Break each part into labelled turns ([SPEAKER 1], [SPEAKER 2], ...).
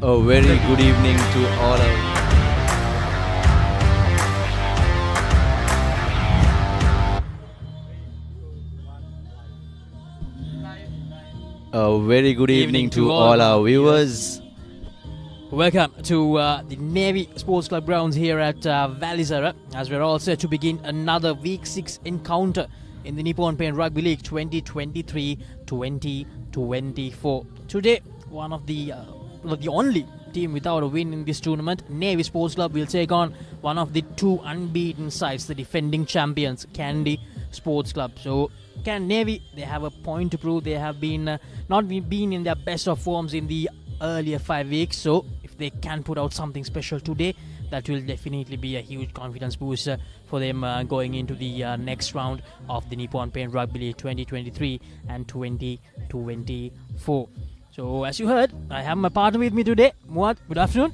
[SPEAKER 1] A very good evening to all A very good evening to all our viewers.
[SPEAKER 2] Welcome to the Navy Sports Club grounds here at Welisara, as we're all set to begin another Week 6 encounter in the Nippon Rugby League 2023-2024. Today, one of the only team without a win in this tournament, Navy Sports Club will take on one of the two unbeaten sides, the defending champions, Kandy Sports Club. So, Navy, they have a point to prove. They have been not been in their best of forms in the earlier 5 weeks. So, if they can put out something special today, that will definitely be a huge confidence booster for them going into the next round of the Nippon Rugby League 2023 and 2024. So, as you heard, I have my partner with me today. Muad, good afternoon.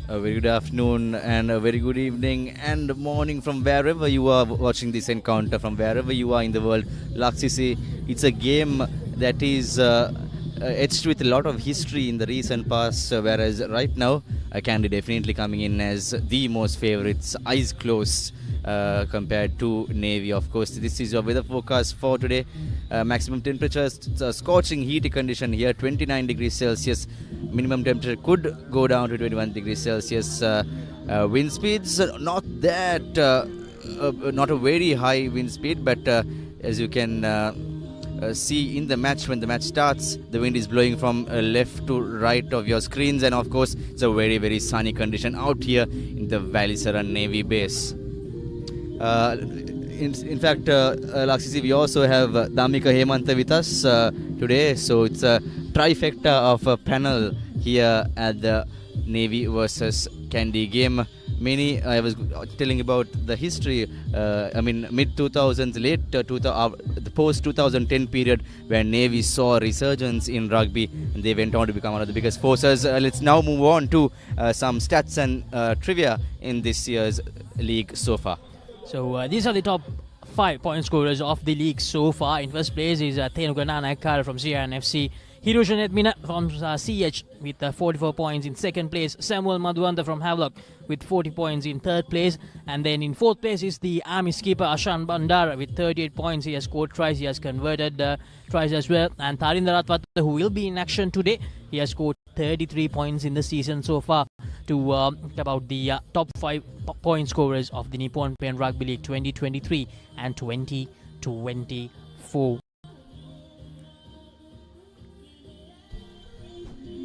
[SPEAKER 1] A very good afternoon and a very good evening and morning from wherever you are watching this encounter, from wherever you are in the world. Laksisi, it's a game that is etched with a lot of history in the recent past, whereas right now, Kandy definitely coming in as the most favorites, eyes closed compared to Navy. Of course, this is your weather forecast for today. Maximum temperature, scorching heat condition here, 29 degrees Celsius. Minimum temperature could go down to 21 degrees Celsius. Wind speeds, not a very high wind speed, but as you can see in the match, when the match starts, the wind is blowing from left to right of your screens, and of course it's a very, very sunny condition out here in the Welisara Navy base. In fact, Laksisi, we also have Damika Hemanta with us today, so it's a trifecta of a panel here at the Navy versus Kandy game. I was telling about the history, mid-2000s, the post-2010 period where Navy saw a resurgence in rugby and they went on to become one of the biggest forces. Let's now move on to some stats and trivia in this year's league so far.
[SPEAKER 2] So these are the top 5 point scorers of the league so far. In first place is Thenuka Naikara from CRNFC. Hirosha Netmina from CH with 44 points. In second place, Samuel Madhuanta from Havelock with 40 points in third place. And then in fourth place is the Army skipper Ashan Bandara with 38 points. He has scored tries, he has converted tries as well. And Tharinder Ratwata, who will be in action today, he has scored 33 points in the season so far to about the top 5 point scorers of the Nippon Rugby League 2023 and 2024.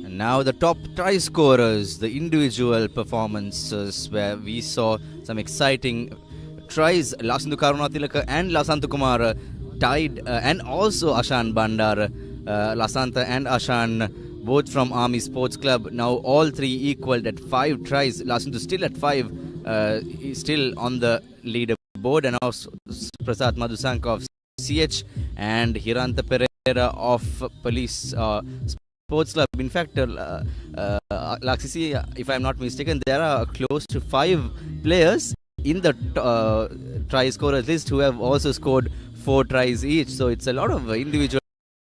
[SPEAKER 1] And now the top try scorers, the individual performances where we saw some exciting tries. Lasantu Karunatilaka and Lasantu Kumar tied, and also Ashan Bandar. Lasanta and Ashan, both from Army Sports Club. Now all three equaled at 5 tries. Lasantu still at 5, still on the leaderboard. And also Prasad Madhusanka of CH and Hiranta Pereira of Police Sports Club. In fact, Laksisi, if I'm not mistaken, there are close to 5 players in the try scorers list who have also scored 4 tries each. So it's a lot of individual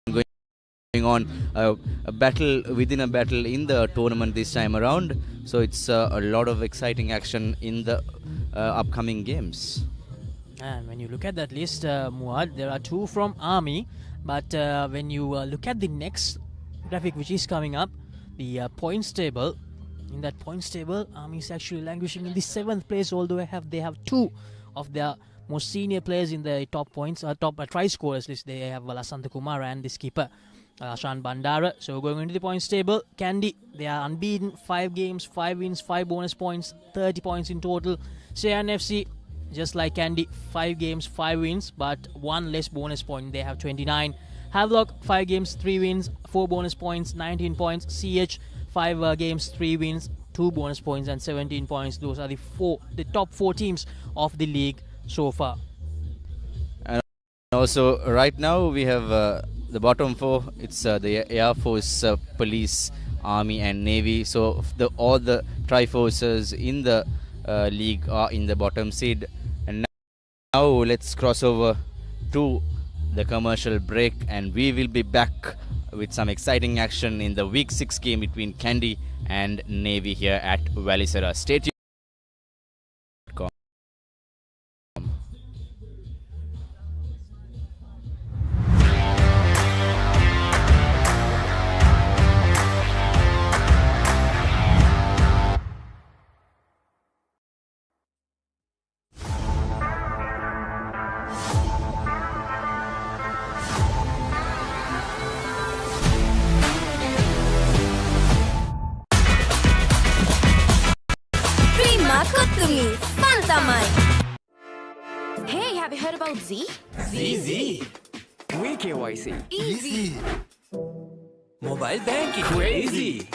[SPEAKER 1] going on, a battle within a battle in the tournament this time around. So it's a lot of exciting action in the upcoming games.
[SPEAKER 2] And when you look at that list, Muad, there are 2 from Army. But when you look at the next graphic which is coming up, the points table, in that points table, Army is actually languishing in the 7th place, although they have 2 of their most senior players in the top points, top try scorers list. They have Lasanta Kumar and the skipper Ashan Bandara. So going into the points table, Kandy, they are unbeaten, 5 games, 5 wins, 5 bonus points, 30 points in total. CNFC, just like Kandy, 5 games, 5 wins, but 1 less bonus point. They have 29. Havelock, 5 games, 3 wins, 4 bonus points, 19 points. CH, 5 games, 3 wins, 2 bonus points and 17 points. Those are the top 4 teams of the league so far.
[SPEAKER 1] And also right now we have the bottom 4. It's the Air Force, Police, Army and Navy. So all the tri-forces in the league are in the bottom seed. And now let's cross over to the commercial break, and we will be back with some exciting action in the Week 6 game between Kandy and Navy here at Welisara. Stay tuned.
[SPEAKER 3] Hey, have you heard about Z?
[SPEAKER 4] ZZ. We KYC.
[SPEAKER 3] Easy.
[SPEAKER 4] Mobile banking. Crazy.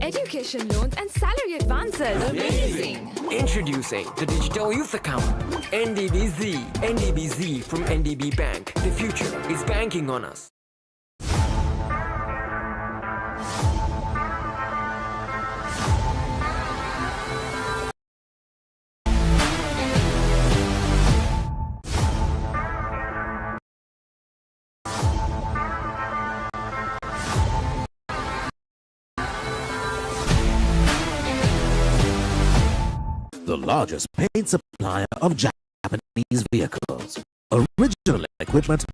[SPEAKER 3] Education loans and salary advances. Amazing.
[SPEAKER 4] Introducing the Digital Youth Account. NDBZ. NDBZ from NDB Bank. The future is banking on us.
[SPEAKER 5] The largest paint supplier of Japanese vehicles. Original equipment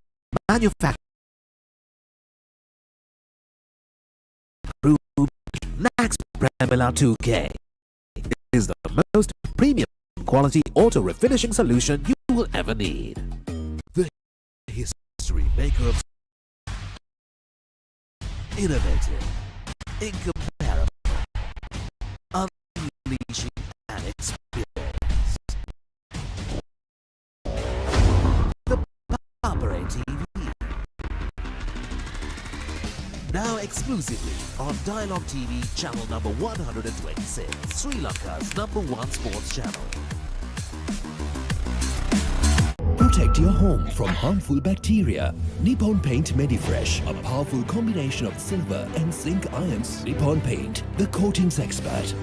[SPEAKER 5] manufactured Nax Premila 2K is the most premium quality auto refinishing solution you will ever need. The history maker of innovative, incomparable, unleashing an experience. The Papare TV. Now exclusively on Dialogue TV channel number 126, Sri Lanka's #1 sports channel.
[SPEAKER 6] Protect your home from harmful bacteria. Nippon Paint Medifresh, a powerful combination of silver and zinc ions. Nippon Paint, the coatings expert.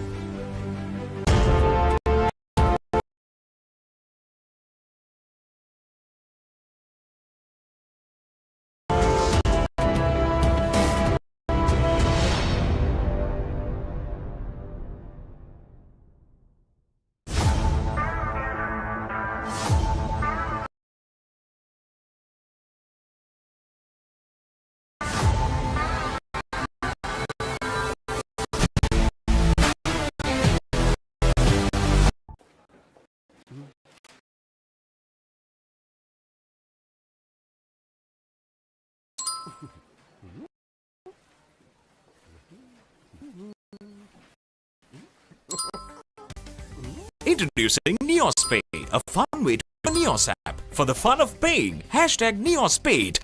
[SPEAKER 7] Introducing NeosPay, a fun way to use Neos app. For the fun of paying, hashtag NeosPay.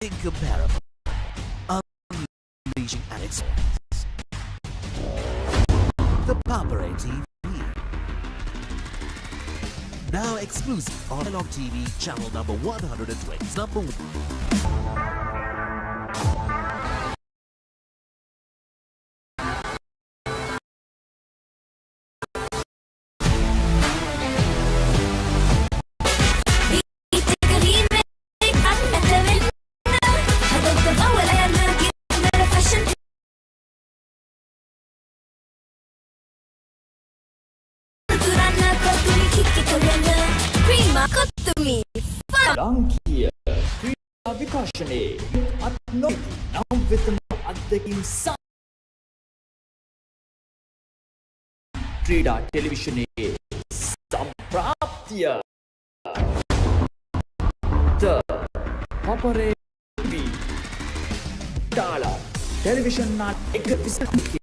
[SPEAKER 5] Incomparable, unleashing an experience. The Papare TV. Now exclusive on Dialogue TV channel number 120,
[SPEAKER 8] ලංකීය ක්‍රීඩා විකාශනයේ අත් නොවිති නම් වෙතම අත්දැකීම් ක්‍රීඩා ටෙලිවිෂනයේ සම්ප්‍රාප්තිය ද පපරේ ඩාලා television නාට්‍ය 1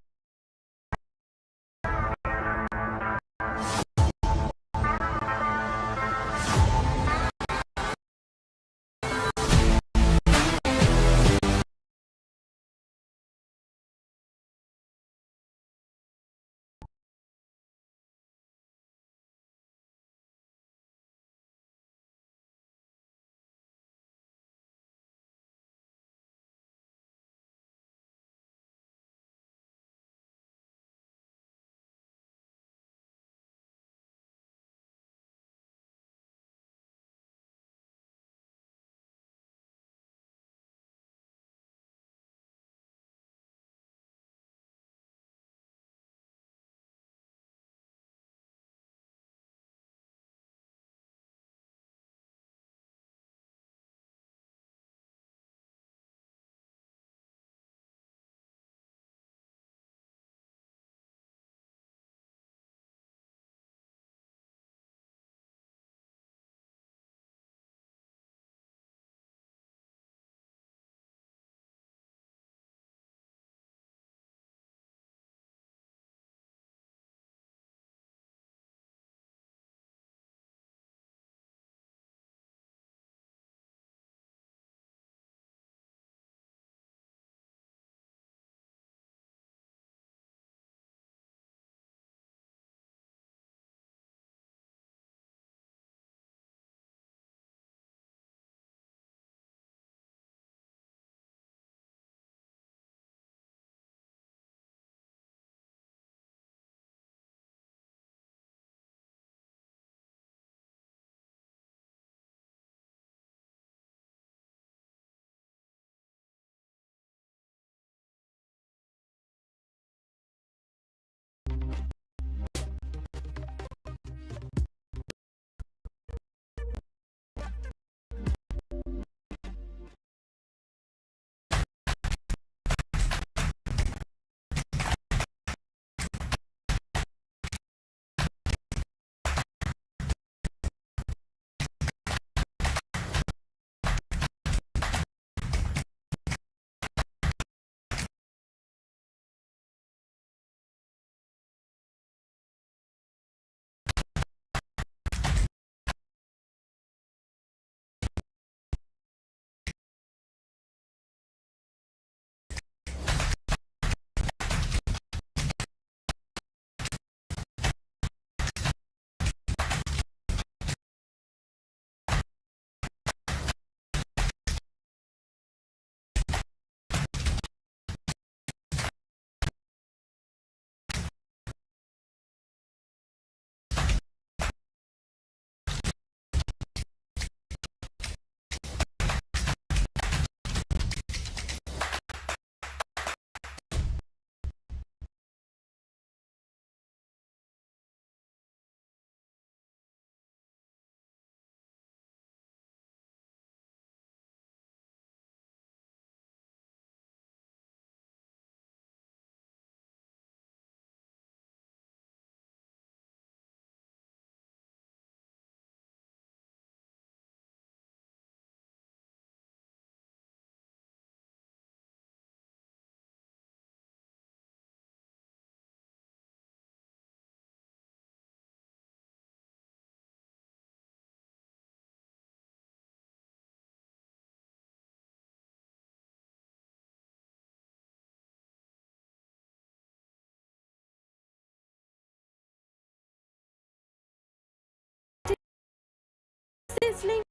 [SPEAKER 9] sizzling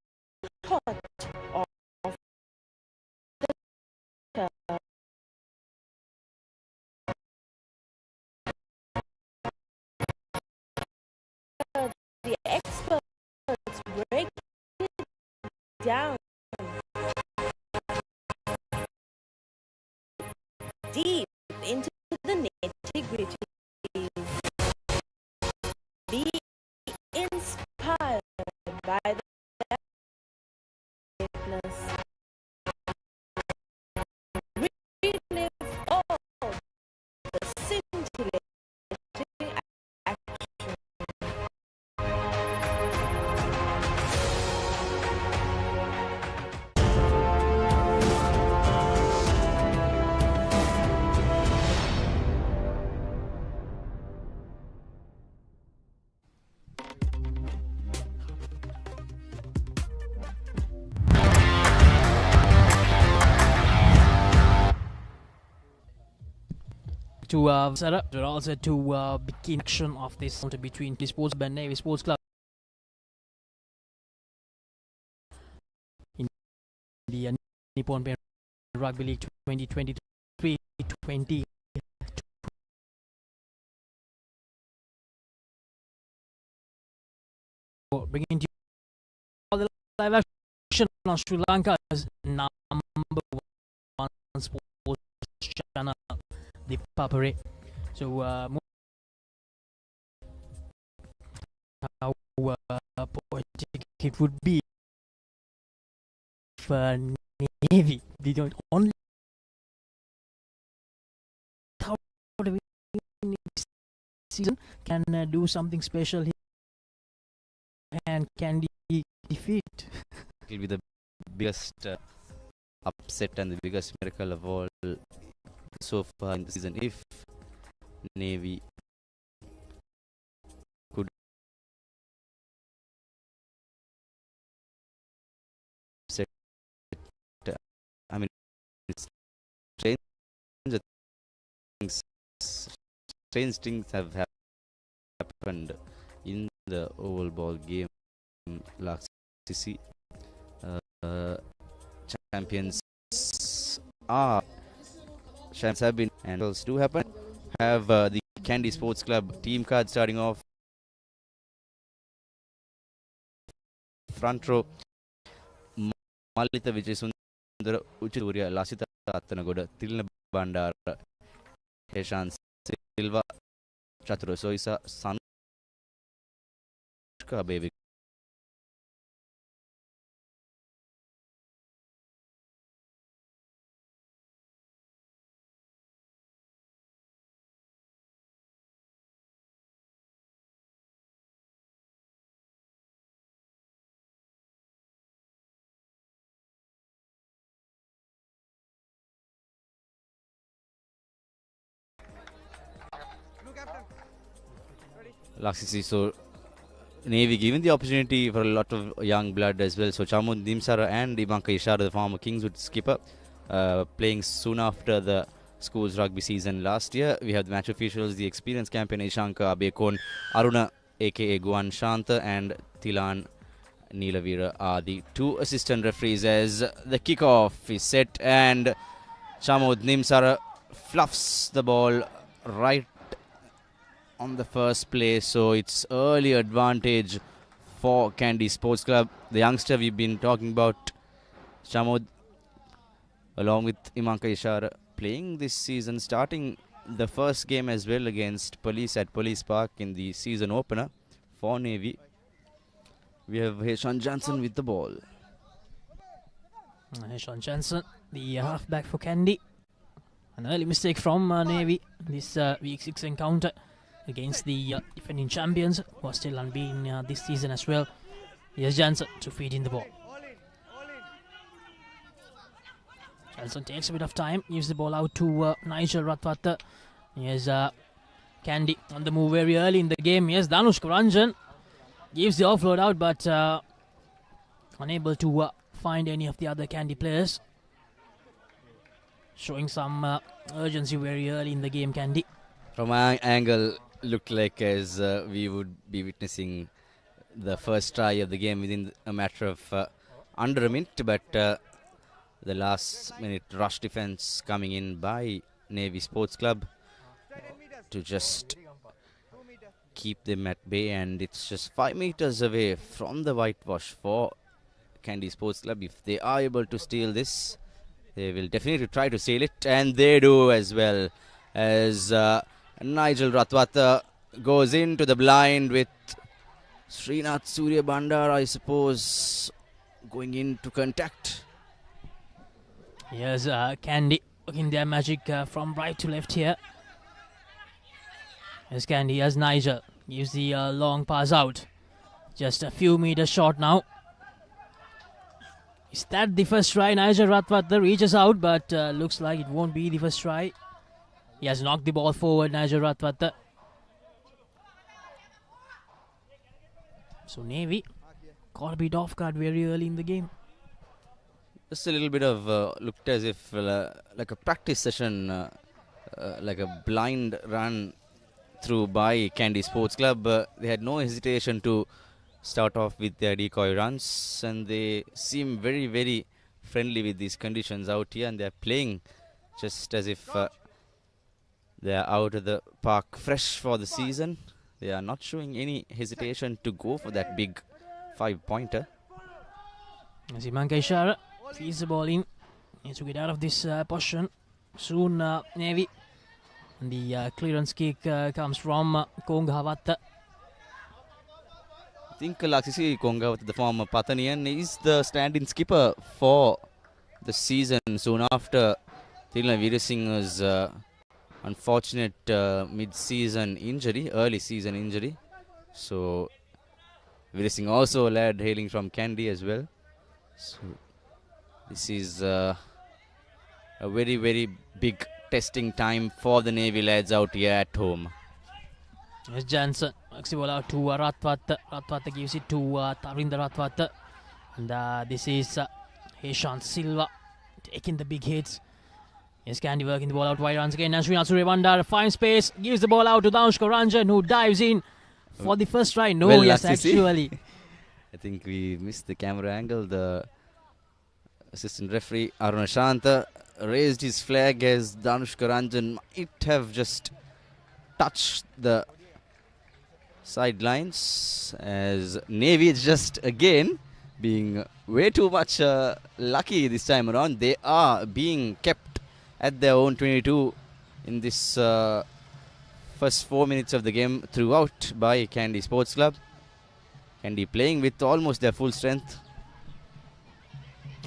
[SPEAKER 9] hot of the experts break it down deep into the nitty-gritty. Be inspired by the greatness. Relive all the scintillating action.
[SPEAKER 2] To set up, but also to begin action of this between the Sports and Navy Sports Club in the Nippon Rugby League 2023-20. Bringing to you all the live action on Sri Lanka's number one sports channel, the Papare. So, how poetic it would be if Navy, they don't only how the season can do something special here and Kandy defeat.
[SPEAKER 1] It will be the biggest upset and the biggest miracle of all so far in the season if Navy could upset. I mean, it's strange things have happened in the oval ball game last season. Champions have been and else do happen. Have the Kandy Sports Club team card starting off. Front row Malita Vijay Sundara Uchiturya Lasita Attanagoda Tilna Bandara Heshan Silva Chatura Soisa Sanushka Baby Laxisi. So Navy given the opportunity for a lot of young blood as well. So Chamud Nimsara and Imanka Ishara, the former Kingswood skipper, playing soon after the school's rugby season last year. We have the match officials, the experienced captain Ishanka Abekon, Aruna aka Guan Shanta and Tilan Neelavira are the two assistant referees as the kickoff is set and Chamud Nimsara fluffs the ball right on the first play, so it's early advantage for Kandy Sports Club. The youngster we've been talking about, Shamod, along with Imanka Ishara, playing this season, starting the first game as well against Police at Police Park in the season opener for Navy. We have Heshan Johnson with the ball.
[SPEAKER 2] Heshan Johnson, the halfback for Kandy. An early mistake from Navy this week 6 encounter against the defending champions, who are still unbeaten this season as well. Here's Johnson to feed in the ball. Johnson takes a bit of time, gives the ball out to Nigel Ratwata. Here's Kandy on the move very early in the game. Here's Danush Karanjan. Gives the offload out, but unable to find any of the other Kandy players. Showing some urgency very early in the game, Kandy.
[SPEAKER 1] From our angle, looked like as we would be witnessing the first try of the game within a matter of under a minute, but the last minute rush defense coming in by Navy Sports Club to just keep them at bay, and it's just 5 meters away from the whitewash for Kandy Sports Club. If they are able to steal this, they will definitely try to steal it, and they do as well, as Nigel Ratwata goes into the blind with Srinath Surya Bandar, I suppose, going into contact.
[SPEAKER 2] Here's Kandy looking their magic from right to left here. Here's Kandy, here's Nigel. Gives the long pass out. Just a few meters short now. Is that the first try? Nigel Ratwata reaches out, but looks like it won't be the first try. He has knocked the ball forward, Nigel Ratwata. So Navy got a bit off guard very early in the game.
[SPEAKER 1] Just a little bit of looked as if like a practice session, like a blind run through by Kandy Sports Club. They had no hesitation to start off with their decoy runs, and they seem very, very friendly with these conditions out here, and they're playing just as if they're out of the park fresh for the season. They are not showing any hesitation to go for that big 5-pointer.
[SPEAKER 2] Simanka Ishara feeds the ball in. Needs to get out of this position soon, Navy. And the clearance kick comes from Konghawatta.
[SPEAKER 1] I think Laksisi Konghawatta, the former Pathanian, is the stand-in skipper for the season soon after Thilna Veerasinghe's unfortunate mid-season injury, early season injury. So Veerasinghe also a lad hailing from Kandy as well. So this is a very, very big testing time for the Navy lads out here at home.
[SPEAKER 2] Yes, Jansen works the ball out to Ratwata. Ratwata gives it to Tarinda Ratwata. And this is Heshan Silva taking the big hits. Yes, Kandy working the ball out wide once again. And Srinath Surya finds space, gives the ball out to Danushka Ranjan, who dives in for the first try. No,
[SPEAKER 1] well,
[SPEAKER 2] yes, actually.
[SPEAKER 1] I think we missed the camera angle. The assistant referee Aruna Shanta raised his flag as Danushka Ranjan might have just touched the sidelines, as Navy is just again being way too much lucky this time around. They are being kept at their own 22 in this first 4 minutes of the game throughout by Kandy Sports Club. Kandy playing with almost their full strength.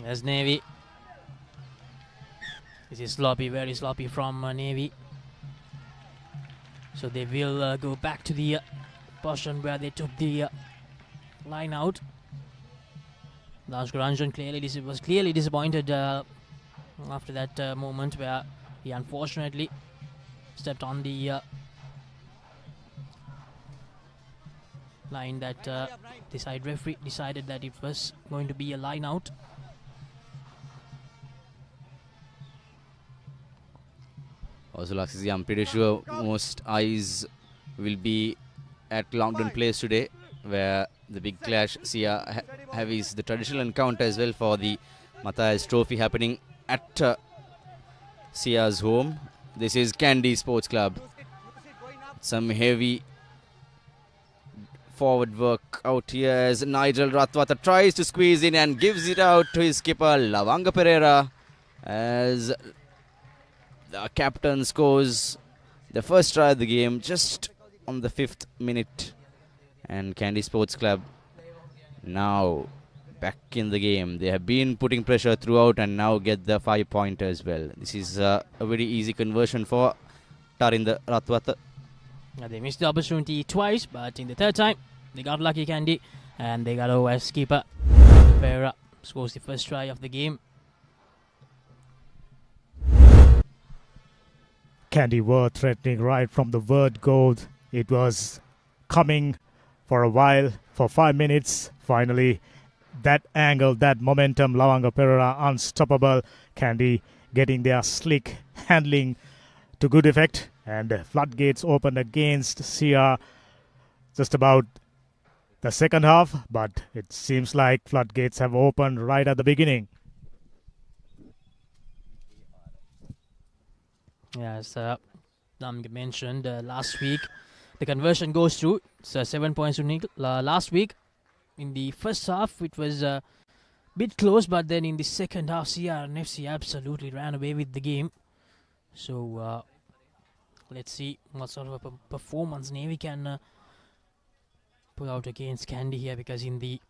[SPEAKER 2] As Navy. This is sloppy, very sloppy from Navy. So they will go back to the position where they took the line out. Danushka Ranjan was clearly disappointed after that moment where he unfortunately stepped on the line that the side referee decided that it was going to be a line out.
[SPEAKER 1] Also, Laksisi, I'm pretty sure most eyes will be at Longdon Place today, where the big clash Sia Heavies, the traditional encounter as well for the Matthias Trophy happening at Sia's home. This is Kandy Sports Club. Some heavy forward work out here as Nigel Ratwata tries to squeeze in and gives it out to his skipper Lavanga Pereira, as the captain scores the first try of the game just on the 5th minute. And Kandy Sports Club now back in the game. They have been putting pressure throughout and now get the 5-pointer as well. This is a very easy conversion for Tarinda Ratwata.
[SPEAKER 2] They missed the opportunity twice, but in the third time they got lucky, Kandy, and they got over as keeper. Pereira scores the first try of the game.
[SPEAKER 10] Kandy were threatening right from the word go. It was coming for a while, for 5 minutes. Finally, that angle, that momentum, Lavanga Pereira unstoppable. Kandy getting their slick handling to good effect. And floodgates open against Sia. Just about the second half, but it seems like floodgates have opened right at the beginning.
[SPEAKER 2] As Nam mentioned last week, the conversion goes through. So 7 points to Nick. Last week, in the first half, it was a bit close, but then in the second half, CRNFC absolutely ran away with the game. So let's see what sort of a performance Navy can pull out against Kandy here, because in the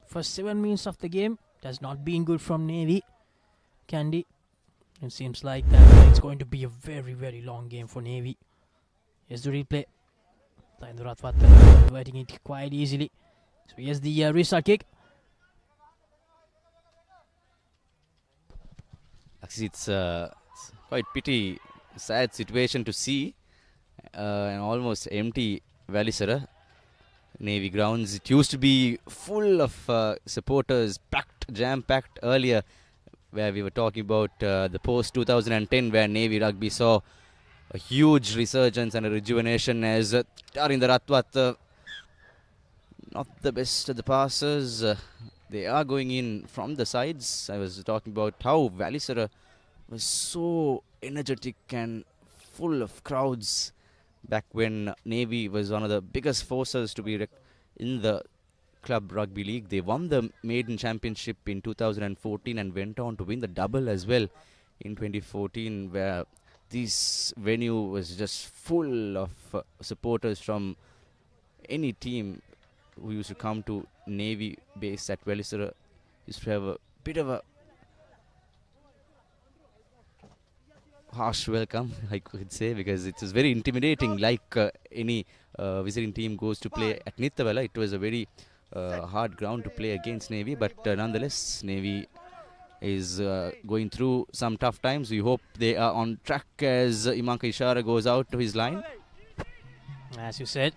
[SPEAKER 2] first 7 minutes of the game, it has not been good from Navy. Kandy, it seems like that it's going to be a very, very long game for Navy. Here's the replay. Converting it quite easily. So here's the restart kick.
[SPEAKER 1] Actually, it's quite pity, sad situation to see. An almost empty Welisara Navy grounds. It used to be full of supporters, packed, jam-packed earlier, where we were talking about the post-2010, where Navy Rugby saw a huge resurgence and a rejuvenation as Tarinda Ratwat, not the best of the passers. They are going in from the sides. I was talking about how Welisara was so energetic and full of crowds back when Navy was one of the biggest forces to be in the club rugby league. They won the maiden championship in 2014 and went on to win the double as well in 2014, where this venue was just full of supporters from any team who used to come to Navy base at Welisara. Used to have a bit of a harsh welcome, I could say, because it was very intimidating, like any visiting team goes to play at Nittavela. It was a very hard ground to play against Navy, but nonetheless, Navy is going through some tough times. We hope they are on track as Imanka Ishara goes out to his line.
[SPEAKER 2] As you said,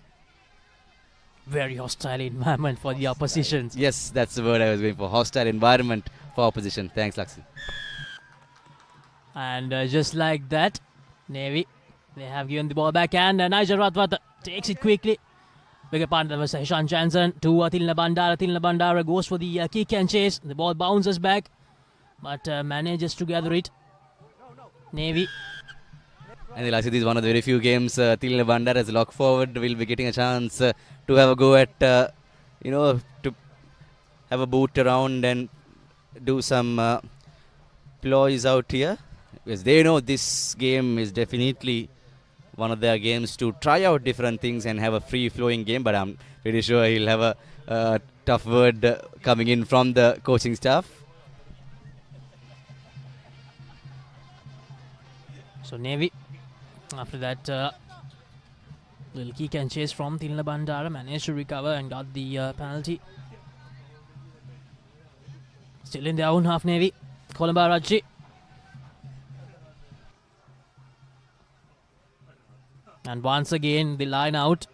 [SPEAKER 2] very hostile environment for the opposition.
[SPEAKER 1] Yes, that's the word I was going for. Hostile environment for opposition. Thanks, Laxi.
[SPEAKER 2] And just like that, Navy, they have given the ball back, and Nigel Ratwat takes it quickly. Bigger partner was Hishan Jansen to Tilna Bandara. Tilna Bandara goes for the kick and chase. The ball bounces back, but manages to gather it. Navy.
[SPEAKER 1] And Laxi, this is one of the very few games Tilna Bandara as lock forward will be getting a chance to have a go at, to have a boot around and do some ploys out here. Because they know this game is definitely one of their games to try out different things and have a free-flowing game. But I'm pretty sure he'll have a tough word coming in from the coaching staff.
[SPEAKER 2] So Navy, after that little kick and chase from Tilna Bandara, managed to recover and got the penalty. Still in their own half, Navy. Columba Raji. And once again, the line out.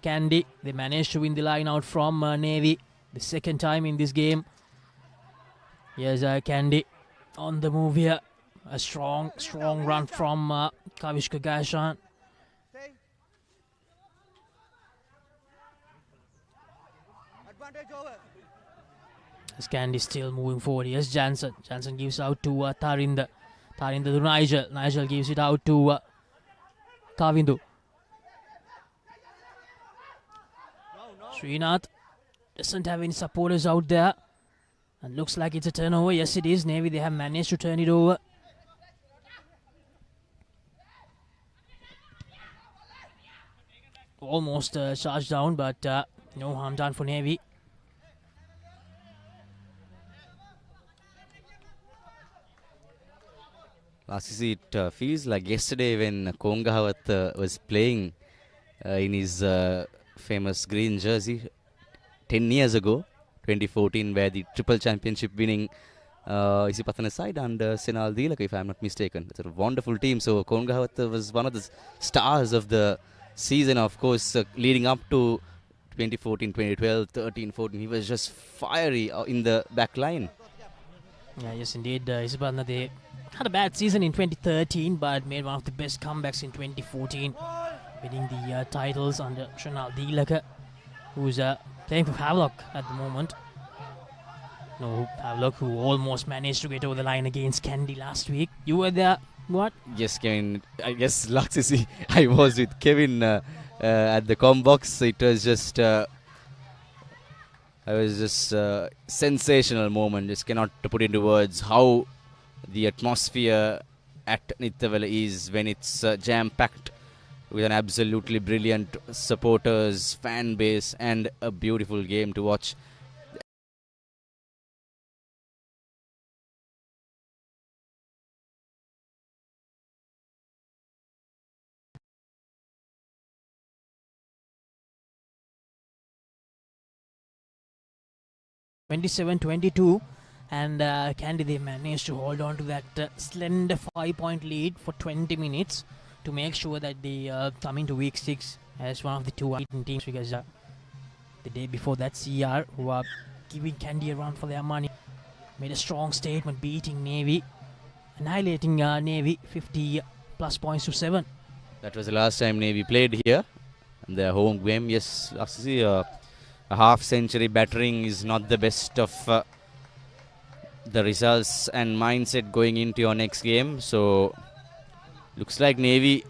[SPEAKER 2] Kandy, they managed to win the line out from Navy. The second time in this game. Here's Kandy on the move here. A strong run from Kavishka Gashan. As Kandy still moving forward. Here's Jansen. Jansen gives out to Tarinda. Tarinda to Nigel. Nigel gives it out to Kavindu. Srinath doesn't have any supporters out there. And looks like it's a turnover. Yes, it is. Navy, they have managed to turn it over. Almost charged down, but no harm done for Navy.
[SPEAKER 1] Lastly, it feels like yesterday when Kongahawat was playing in his famous green jersey 10 years ago, 2014, where the triple championship winning Isipatana side under Senal Dilaka, if I'm not mistaken. It's a wonderful team. So Kongahawat was one of the stars of the season, of course, leading up to 2014, 2012, 13, 14. He was just fiery in the back line.
[SPEAKER 2] Yeah, yes, indeed. Isipatana, they had a bad season in 2013, but made one of the best comebacks in 2014, winning the titles under Shanal Dilaka, who's playing for Havelock at the moment. No, Havelock, who almost managed to get over the line against Kandy last week. You were there, what?
[SPEAKER 1] Yes, Kevin. I guess Laxisi, I was with Kevin at the com box. It was just sensational moment. Just cannot put into words how the atmosphere at Nittavela is when it's jam-packed with an absolutely brilliant supporters, fan base, and a beautiful game to watch.
[SPEAKER 2] (27-22), and Kandy, they managed to hold on to that slender 5-point lead for 20 minutes to make sure that they come into week 6 as one of the 2 unbeaten teams, because the day before that, CR, who are giving Kandy a run for their money, made a strong statement, beating Navy, annihilating Navy 50 plus points to 7.
[SPEAKER 1] That was the last time Navy played here in their home game. Yes, last year. A half-century battering is not the best of the results and mindset going into your next game. So, looks like Navy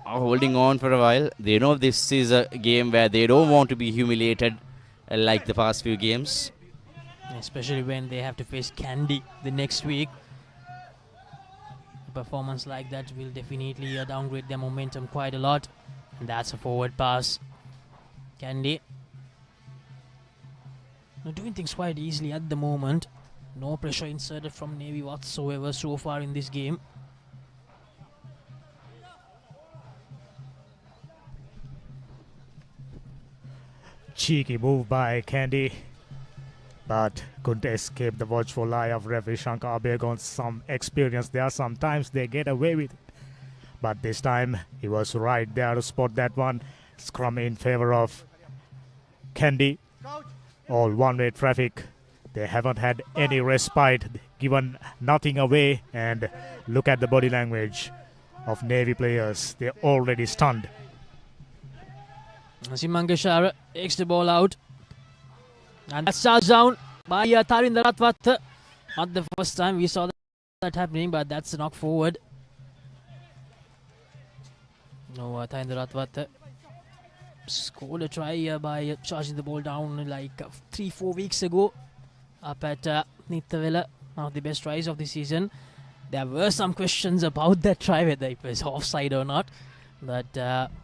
[SPEAKER 1] are holding on for a while. They know this is a game where they don't want to be humiliated like the past few games.
[SPEAKER 2] Especially when they have to face Kandy the next week. A performance like that will definitely downgrade their momentum quite a lot. And that's a forward pass. Kandy doing things quite easily at the moment. No pressure inserted from Navy whatsoever so far in this game.
[SPEAKER 10] Cheeky move by Kandy, but couldn't escape the watchful eye of referee Shankar Beg. On some experience there. Sometimes they get away with it, but this time he was right there to spot that one. Scrum in favor of Kandy. All one-way traffic. They haven't had any respite, given nothing away, and look at the body language of Navy players. They're already stunned.
[SPEAKER 2] Simangashara takes the ball out, and that's charged down by Tarinder Ratwat. Not the first time we saw that happening, but that's a knock forward. No, Tarinder Ratwat scored a try by charging the ball down like 3-4 weeks ago up at Nittavela, one of the best tries of the season. There were some questions about that try, whether it was offside or not, but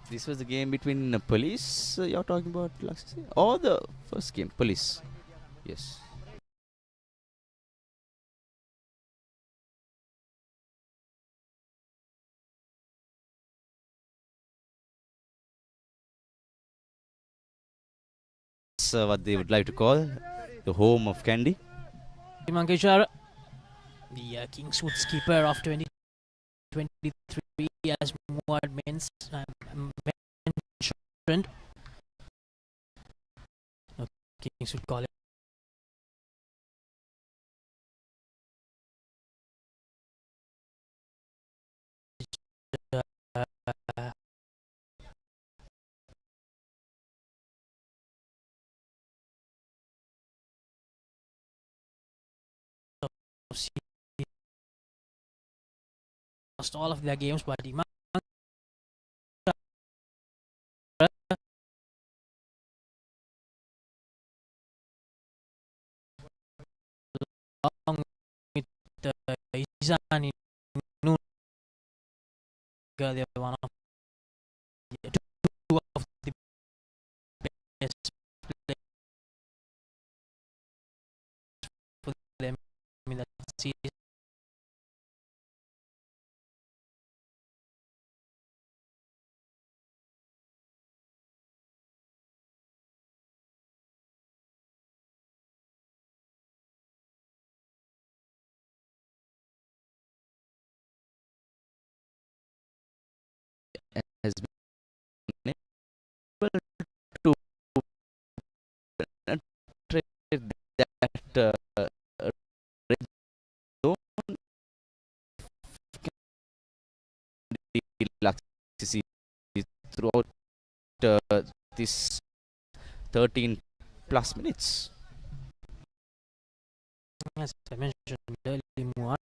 [SPEAKER 1] this was the game between Police you're talking about, or the first game? Police. Yes. What they would like to call the home of Kandy.
[SPEAKER 2] Mankeshwar, the Kingswood skipper of 2023, as Muad mentioned. Kingswood call it. Lost all of their games, but along with Izan, they are one of the two of the best players for them in that series.
[SPEAKER 1] Has been able to penetrate that red zone throughout this 13 plus minutes.
[SPEAKER 2] As I mentioned earlier, Muad,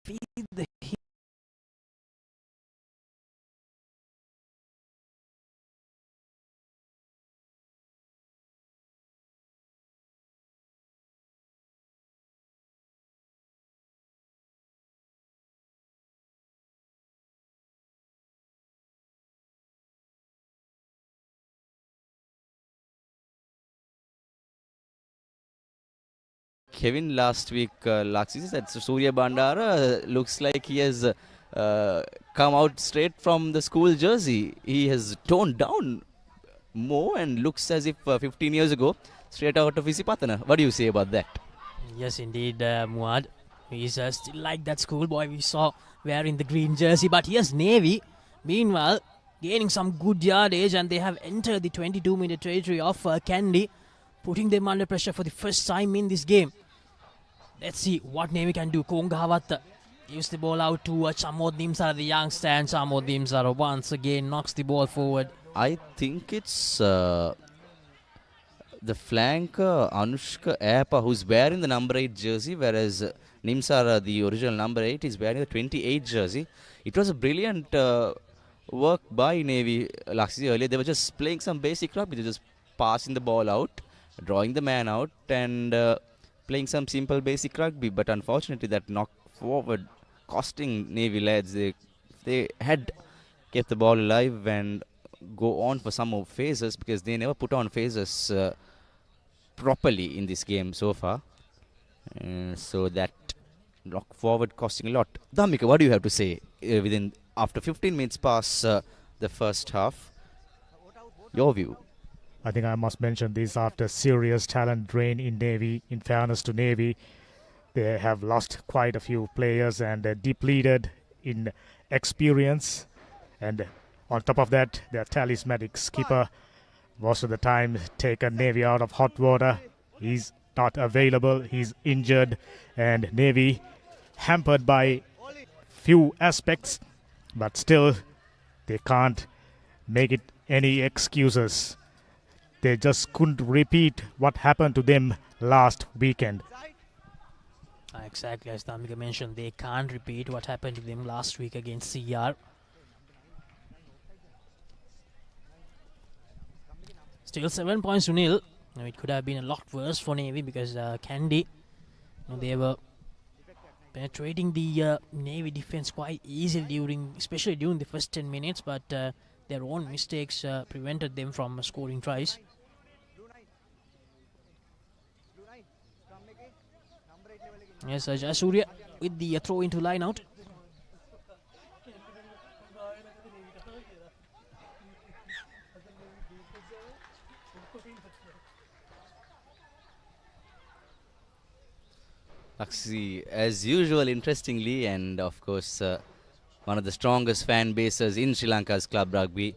[SPEAKER 2] feed the
[SPEAKER 1] Kevin last week, Laxi said Surya Bandara looks like he has come out straight from the school jersey. He has toned down more and looks as if 15 years ago, straight out of Isipatana. What do you say about that?
[SPEAKER 2] Yes, indeed, Muad. He's still like that schoolboy we saw wearing the green jersey. But here's Navy. Meanwhile, gaining some good yardage, and they have entered the 22-minute territory of Kandy, putting them under pressure for the first time in this game. Let's see what Navy can do. Kongahavatta gives the ball out to Chamod Nimsara, the youngster, and Chamod Nimsara once again knocks the ball forward.
[SPEAKER 1] I think it's the flanker Anushka Appa who's wearing the number 8 jersey, whereas Nimsara, the original number 8, is wearing the 28 jersey. It was a brilliant work by Navy. Laxi earlier, they were just playing some basic rugby. They were just passing the ball out, drawing the man out, and playing some simple basic rugby. But unfortunately, that knock forward costing Navy lads. They had kept the ball alive and go on for some more phases, because they never put on phases properly in this game so far. So that knock forward costing a lot. Dhammika, what do you have to say after 15 minutes past the first half? Your view?
[SPEAKER 10] I think I must mention this after serious talent drain in Navy. In fairness to Navy, they have lost quite a few players and depleted in experience. And on top of that, their talismanic skipper most of the time taken Navy out of hot water. He's not available. He's injured, and Navy hampered by few aspects, but still they can't make it any excuses. They just couldn't repeat what happened to them last weekend.
[SPEAKER 2] Exactly, as Dhammika mentioned, they can't repeat what happened to them last week against CR. Still 7 points to nil. Now, it could have been a lot worse for Navy, because Kandy, they were penetrating the Navy defense quite easily especially during the first 10 minutes, but their own mistakes prevented them from scoring tries. Yes, Surya with the throw into line out.
[SPEAKER 1] Actually, as usual, interestingly, and of course, one of the strongest fan bases in Sri Lanka's club rugby,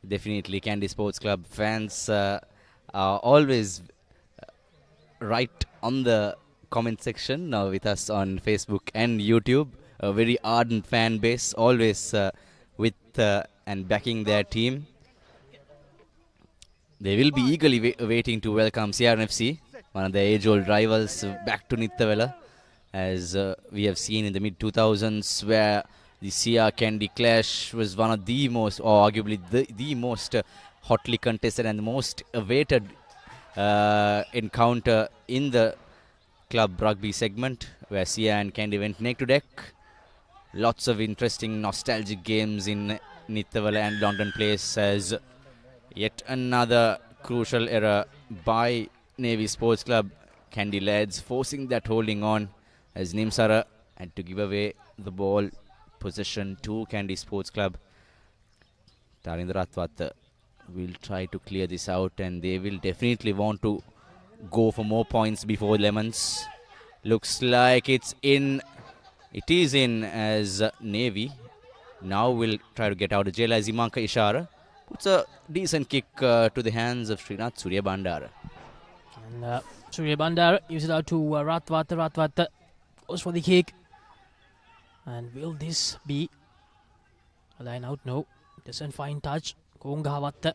[SPEAKER 1] definitely Kandy Sports Club fans are always right on the comment section with us on Facebook and YouTube. A very ardent fan base, always with and backing their team. They will be eagerly waiting to welcome CRNFC, one of the age-old rivals, back to Nittavela, as we have seen in the mid-2000s, where the CR Kandy clash was one of the most, or arguably the most hotly contested and the most awaited encounter in the club rugby segment, where CR and Kandy went neck to neck. Lots of interesting nostalgic games in Nittavela and London Place, as yet another crucial error by Navy Sports Club. Kandy lads forcing that holding on, as Nimsara had to give away the ball possession to Kandy Sports Club. Tarindra Atwat will try to clear this out, and they will definitely want to go for more points before Lemons. Looks like it's in. It is in, as Navy now will try to get out of jail, as Imanka Ishara puts a decent kick to the hands of Srinath Surya Bandara.
[SPEAKER 2] And Surya Bandar gives it out to Ratwata. Ratwata goes for the kick. And will this be a line out? No. Doesn't find touch. Kongavatta.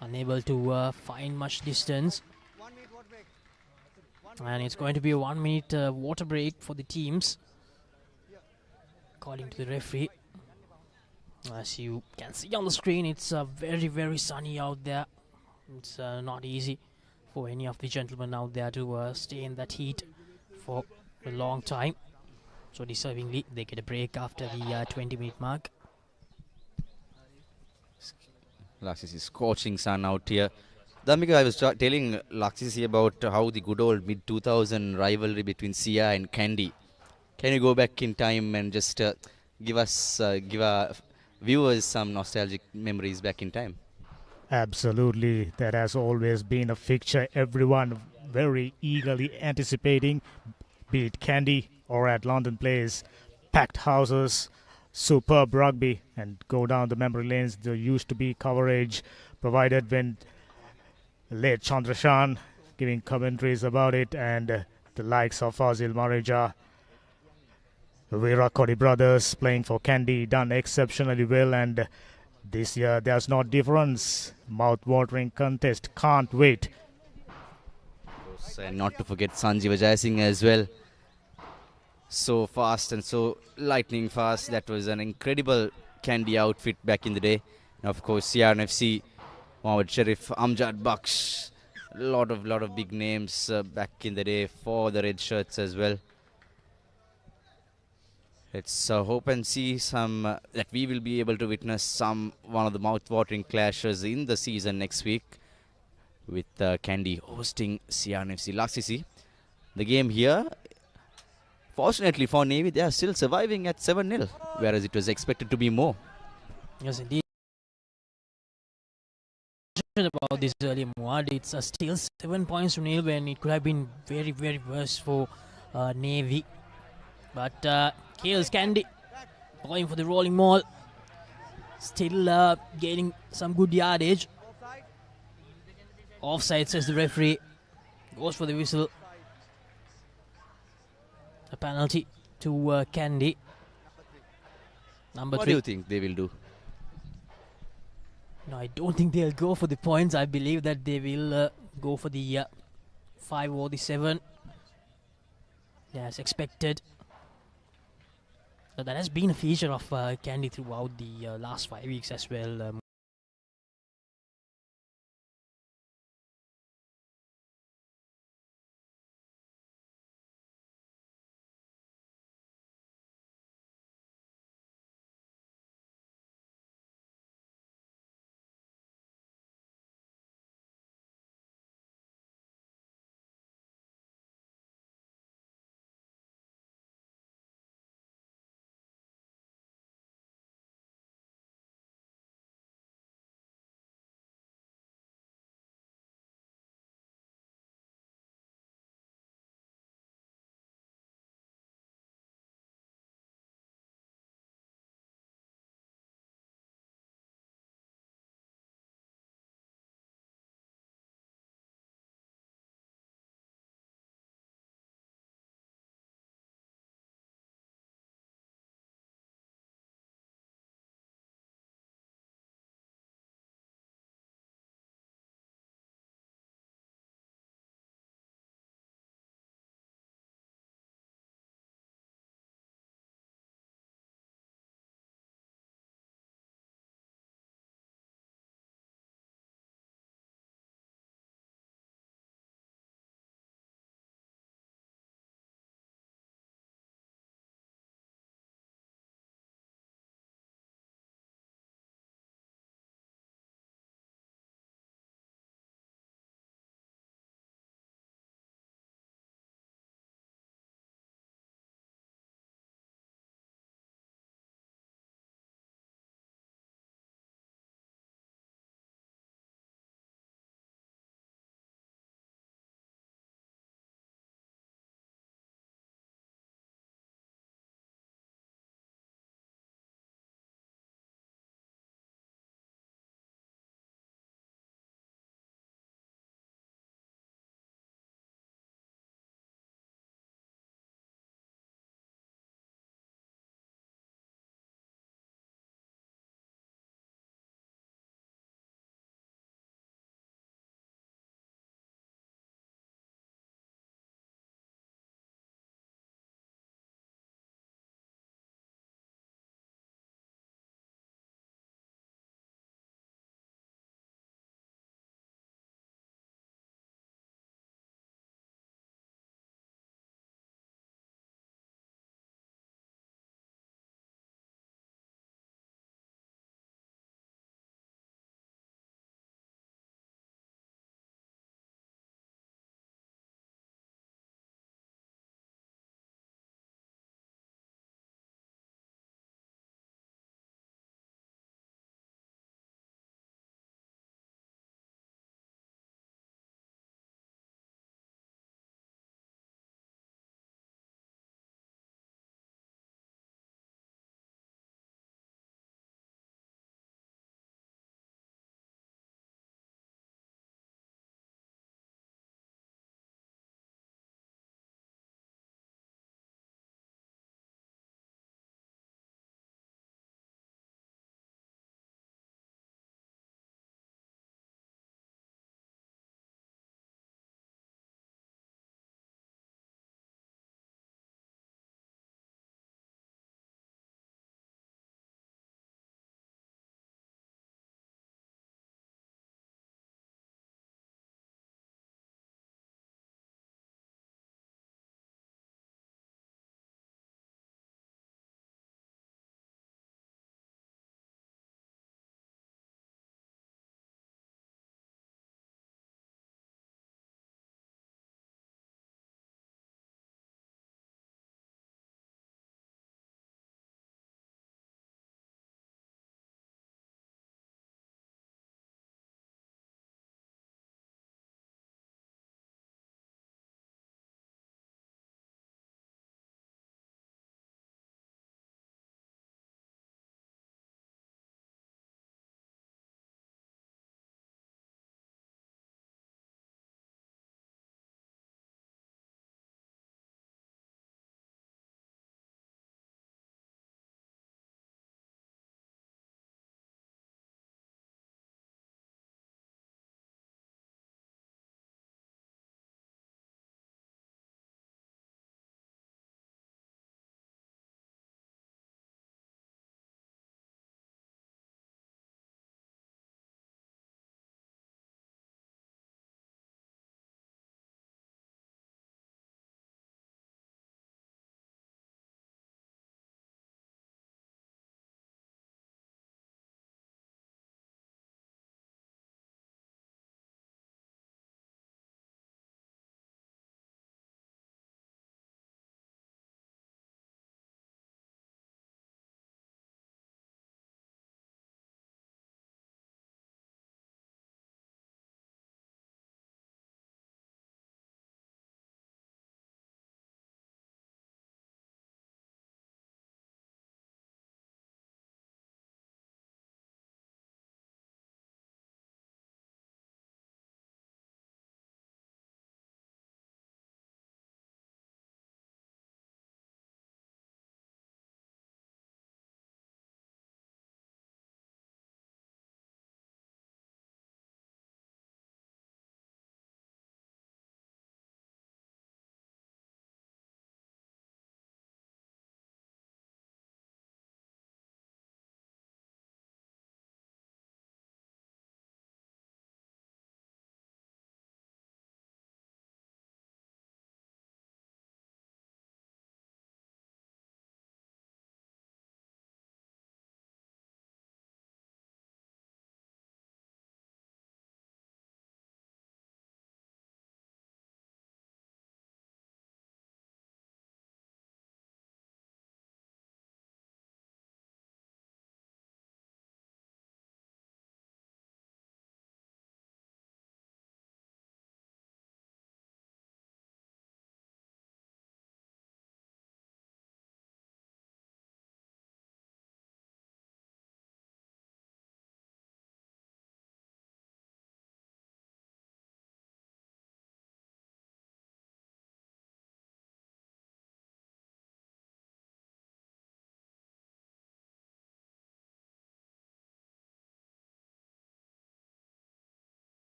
[SPEAKER 2] Unable to find much distance. And it's going to be a 1 minute water break for the teams, according to the referee. As you can see on the screen, it's very, very sunny out there. It's not easy for any of the gentlemen out there to stay in that heat for a long time. So deservingly, they get a break after the 20-minute mark.
[SPEAKER 1] Laksisi, scorching sun out here. Dhamika, I was telling Laksisi about how the good old mid-2000 rivalry between Sia and Kandy. Can you go back in time and just give our viewers some nostalgic memories back in time?
[SPEAKER 10] Absolutely. That has always been a fixture everyone very eagerly anticipating, be it Kandy or at London Place. Packed houses, superb rugby, and go down the memory lanes. There used to be coverage provided when late Chandrashan giving commentaries about it, and the likes of Fazil Marija, Vera Cody brothers playing for Kandy, done exceptionally well, and this year there's no difference. Mouth-watering contest, can't wait.
[SPEAKER 1] And not to forget Sanjeev Jayasingh as well. So fast and so lightning fast. That was an incredible Kandy outfit back in the day. And of course, CRNFC, Mohammad Sharif, Amjad Baksh, a lot of big names back in the day for the red shirts as well. Let's hope and see that we will be able to witness one of the mouth-watering clashes in the season next week, with Kandy hosting CRNFC. Laksisi, the game here, fortunately for Navy, they are still surviving at 7-0, whereas it was expected to be more.
[SPEAKER 2] Yes, indeed. About this early Muad, it's still 7 points to nil when it could have been very, very worse for Navy. But here's Kandy going for the rolling maul, still gaining some good yardage. Offside, says the referee. Goes for the whistle. A penalty to Kandy. Number 3.
[SPEAKER 1] What do you think they will do?
[SPEAKER 2] No, I don't think they'll go for the points. I believe that they will go for the 5 or the 7, as expected. So that has been a feature of Kandy throughout the last 5 weeks as well.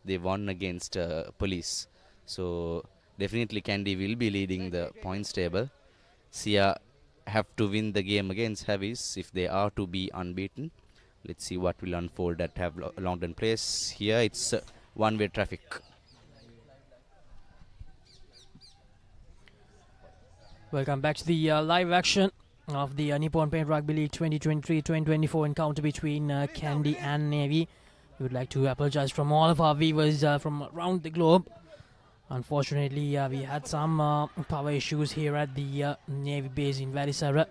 [SPEAKER 1] they won against Police. So definitely Kandy will be leading the points table. Sia have to win the game against Heavies if they are to be unbeaten. Let's see what will unfold at Have Longdon Place. Here it's one-way traffic.
[SPEAKER 2] Welcome back to the live action of the Nippon Paint Rugby League 2023-2024 encounter between Kandy and Navy. We would like to apologize from all of our viewers from around the globe. Unfortunately, we had some power issues here at the Navy base in Welisara.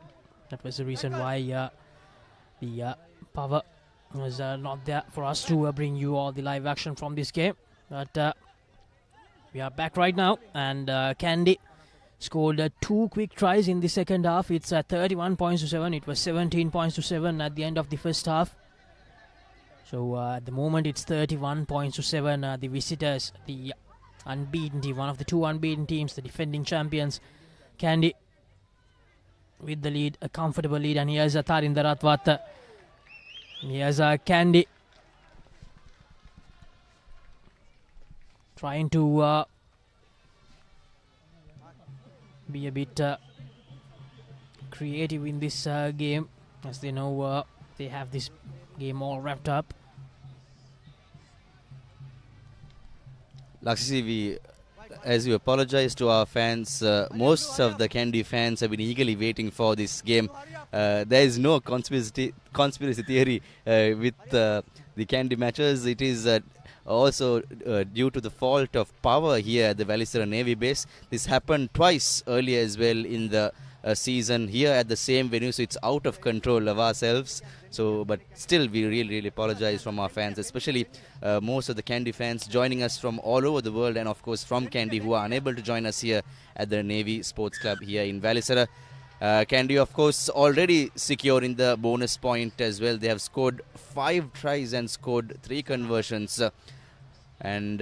[SPEAKER 2] That was the reason why the power was not there for us to bring you all the live action from this game. But we are back right now, and Kandy scored 2 quick tries in the second half. It's 31 points to 7. It was 17 points to 7 at the end of the first half. So at the moment it's 31 points to 7. The visitors, the unbeaten team, one of the two unbeaten teams, the defending champions, Kandy with the lead, a comfortable lead. And here's Tarinder Ratwat. Here's Kandy trying to be a bit creative in this game, as they know they have this game all wrapped up.
[SPEAKER 1] Laksisi, as we apologize to our fans, most of the Kandy fans have been eagerly waiting for this game. There is no conspiracy theory with the Kandy matches. It is also due to the fault of power here at the Welisara Navy base. This happened twice earlier as well in the season here at the same venue, so it's out of control of ourselves. So, but still, we really apologize from our fans, especially most of the Kandy fans joining us from all over the world, and of course from Kandy, who are unable to join us here at the Navy Sports Club here in Welisara. Kandy, of course, already securing the bonus point as well. They have scored 5 tries and scored 3 conversions. And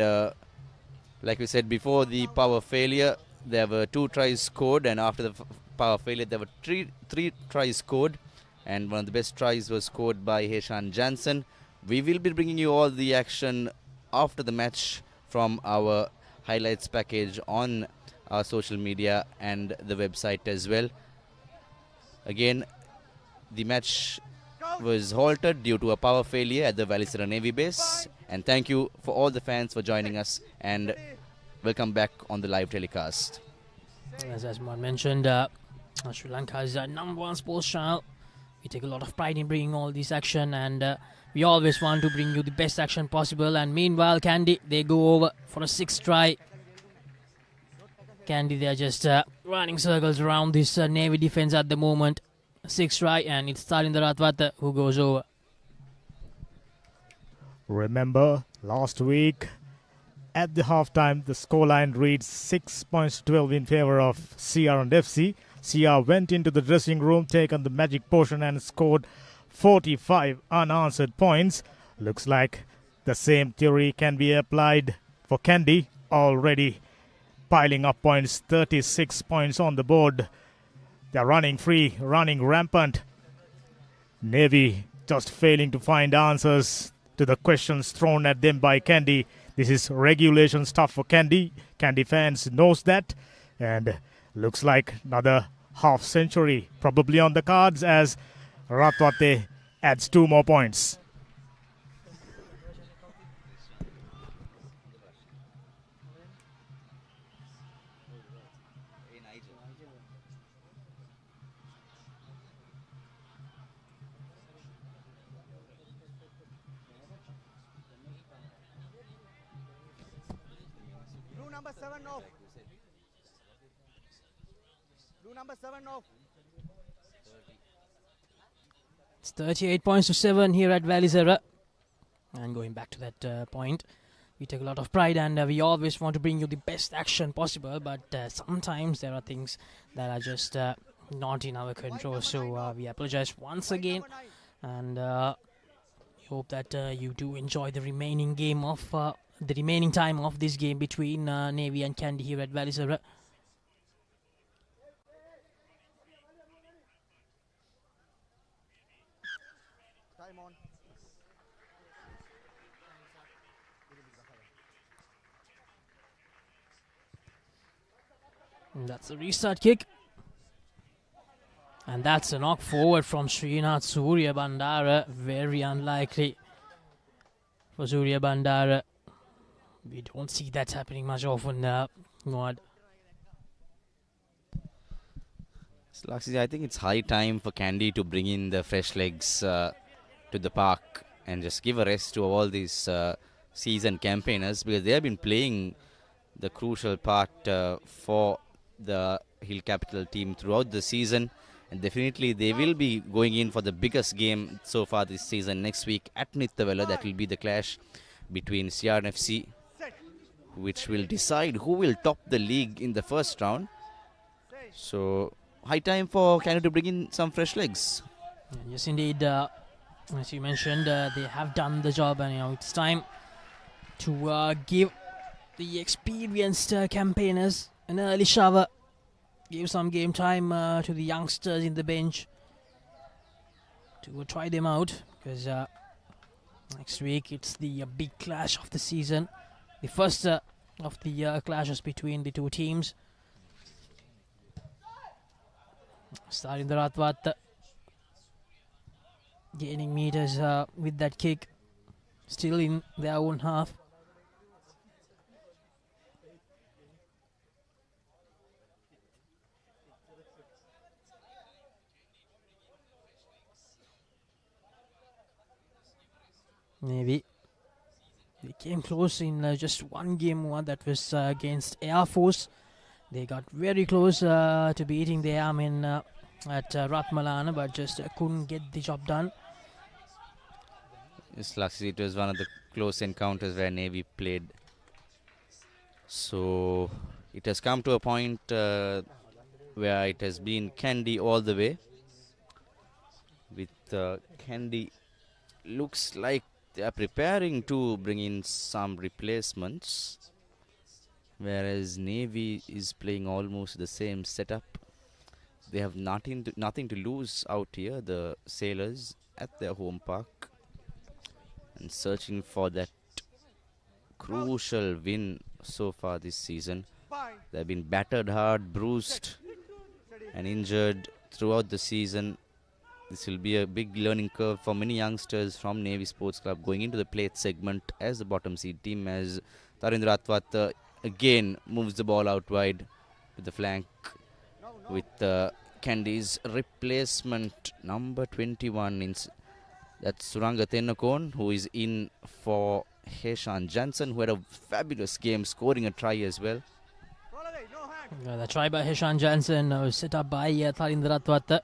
[SPEAKER 1] like we said before, the power failure, there were 2 tries scored, and after the power failure, there were 3 tries scored. And one of the best tries was scored by Heshan Jansen. We will be bringing you all the action after the match from our highlights package on our social media and the website as well. Again, the match was halted due to a power failure at the Welisara Navy base. And thank you for all the fans for joining us, and welcome back on the live telecast.
[SPEAKER 2] As Asman mentioned, Sri Lanka's #1 sports channel. We take a lot of pride in bringing all this action, and we always want to bring you the best action possible. And meanwhile, Kandy, they go over for a 6th try. Kandy, they're just running circles around this Navy defense at the moment. 6th try, and it's Tarinder Ratwat who goes over.
[SPEAKER 10] Remember, last week at the halftime, the scoreline reads 6 points to 12 in favor of CR and FC. CR went into the dressing room, taken the magic potion, and scored 45 unanswered points. Looks like the same theory can be applied for Kandy. Already piling up points, 36 points on the board. They're running free, running rampant. Navy just failing to find answers to the questions thrown at them by Kandy. This is regulation stuff for Kandy. Kandy fans knows that. And looks like another half century probably on the cards as Ratwate adds 2 more points.
[SPEAKER 11] Number 7 off. Blue number 7 off.
[SPEAKER 2] It's 38 points to 7 here at Welisara. And going back to that point, we take a lot of pride, and we always want to bring you the best action possible, but sometimes there are things that are just not in our control. So we apologize once again, and we hope that you do enjoy the remaining game of the remaining time of this game between Navy and Kandy here at Welisara.
[SPEAKER 11] Time on.
[SPEAKER 2] And that's a restart kick. And that's a knock forward from Srinath Surya Bandara. Very unlikely for Surya Bandara. We don't see that happening much often now.
[SPEAKER 1] Lakshya, I think it's high time for Kandy to bring in the fresh legs to the park and just give a rest to all these seasoned campaigners, because they have been playing the crucial part for the Hill Capital team throughout the season. And definitely they will be going in for the biggest game so far this season next week at Nittavella. That will be the clash between CR and FC, which will decide who will top the league in the first round. So high time for Kandy to bring in some fresh legs.
[SPEAKER 2] Yes, indeed. As you mentioned, they have done the job, and it's time to give the experienced campaigners an early shower. Give some game time to the youngsters in the bench to try them out, because next week it's the big clash of the season, the first of the clashes between the two teams. Starting the Ratvat gaining meters with that kick, still in their own half. Maybe they came close in just one game, that was against Air Force. They got very close to beating the Airmen at Ratmalana, but just couldn't get the job done.
[SPEAKER 1] Yes, Lakshya, it was one of the close encounters where Navy played. So it has come to a point where it has been Kandy all the way. With Kandy, looks like they are preparing to bring in some replacements, whereas Navy is playing almost the same setup. They have nothing to lose out here, the Sailors, at their home park, and searching for that crucial win so far this season. They have been battered hard, bruised and injured throughout the season. This will be a big learning curve for many youngsters from Navy Sports Club going into the plate segment as the bottom seed team, as Tarindra Atwat again moves the ball out wide to the flank with Kandy's replacement, number 21. That's Suranga Tennakon, who is in for Heshan Jansen, who had a fabulous game, scoring a try as well.
[SPEAKER 2] The try by Heshan Jansen was set up by Tarindra Atwat.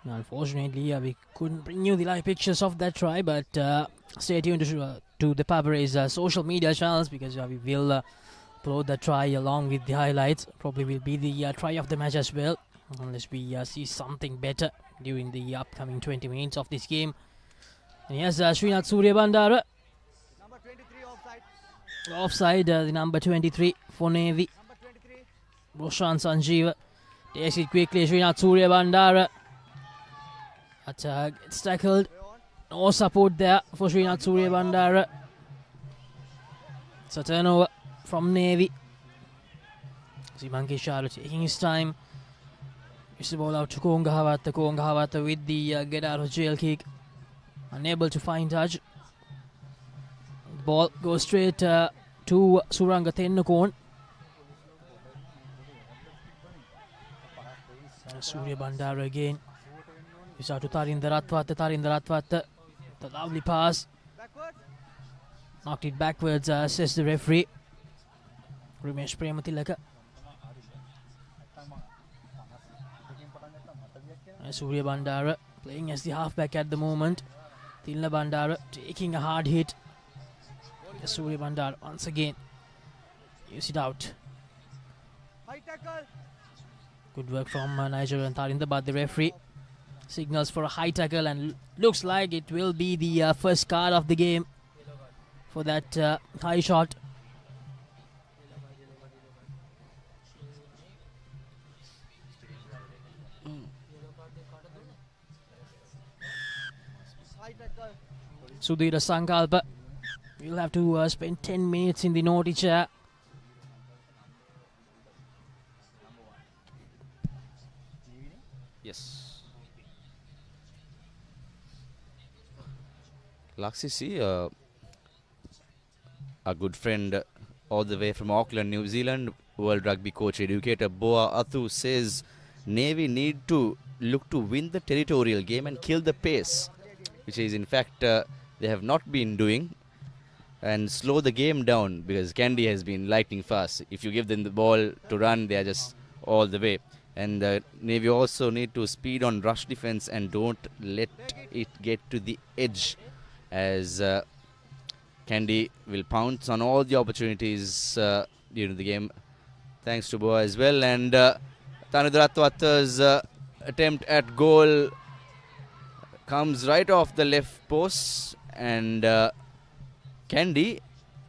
[SPEAKER 2] Unfortunately, we couldn't bring you the live pictures of that try, but stay tuned to the Papare's social media channels, because we will upload the try along with the highlights. Probably will be the try of the match as well, unless we see something better during the upcoming 20 minutes of this game. And yes, Srinath Surya Bandara.
[SPEAKER 11] Number 23 offside.
[SPEAKER 2] Offside, the number 23 for Navy. Roshan Sanjeev takes it quickly. Srinath Surya Bandara. Gets tackled. No support there for Srinath Surya Bandara. It's a turnover from Navy. Simanke Shalu taking his time. It's the ball out to Kongahawata. Kongahawata with the get out of jail kick. Unable to find touch. The ball goes straight to Suranga Tennakon. Surya Bandara again. It's out to Tarindra Atwat. The lovely pass. Knocked it backwards, says the referee. Ramesh Prematilaka. Surya Bandara playing as the halfback at the moment. Tilna Bandara taking a hard hit. Surya Bandara once again. Use it out. Good work from Nigel and Tarindra, but the referee signals for a high tackle, and looks like it will be the first card of the game for that high shot. Sudhira Sankalpa will have to spend 10 minutes in the naughty chair.
[SPEAKER 1] Laksisi, a good friend all the way from Auckland, New Zealand, World Rugby coach educator Boa Athu says Navy need to look to win the territorial game and kill the pace, which is in fact they have not been doing, and slow the game down because Kandy has been lightning fast. If you give them the ball to run, they are just all the way. And Navy also need to speed on rush defense and don't let it get to the edge, as Kandy will pounce on all the opportunities during the game. Thanks to Boa as well. And Tanudaratwata's attempt at goal comes right off the left post. And Kandy,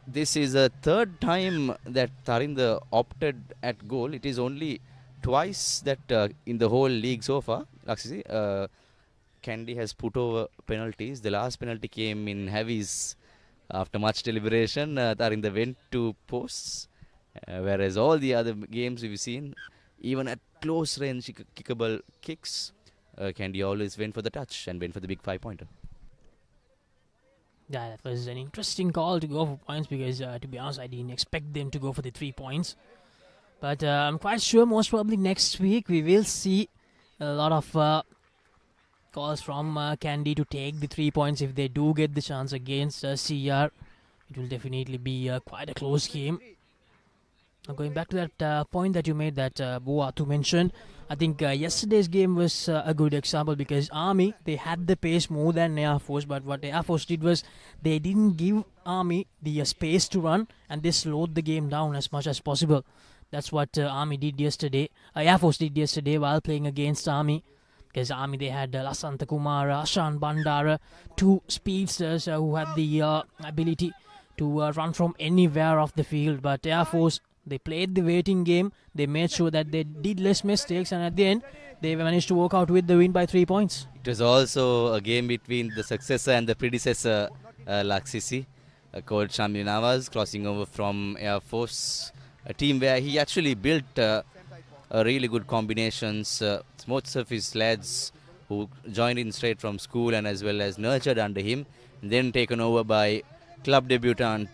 [SPEAKER 1] this is a third time that Tarinda opted at goal. It is only twice that in the whole league so far, Laksisi, Kandy has put over penalties. The last penalty came in heavies. After much deliberation, Tarinda went to posts, whereas all the other games we've seen, even at close range kickable kicks, Kandy always went for the touch and went for the big 5-pointer.
[SPEAKER 2] Yeah, that was an interesting call to go for points because, to be honest, I didn't expect them to go for the 3 points. But I'm quite sure most probably next week we will see a lot of calls from Kandy to take the 3 points if they do get the chance against CR. It will definitely be quite a close game. Going back to that point that you made that Boatu mentioned, I think yesterday's game was a good example because Army, they had the pace more than Air Force, but what Air Force did was they didn't give Army the space to run and they slowed the game down as much as possible. That's what Army did yesterday. Air Force did yesterday while playing against Army. Because Army, they had Lasantha Kumara, Ashan Bandara, two speedsters who had the ability to run from anywhere off the field. But Air Force, they played the waiting game. They made sure that they did less mistakes. And at the end, they managed to walk out with the win by 3 points.
[SPEAKER 1] It was also a game between the successor and the predecessor, Laksisi. Coach Shamil Nawaz crossing over from Air Force. A team where he actually built a really good combinations. Most of his lads who joined in straight from school and as well as nurtured under him, and then taken over by club debutant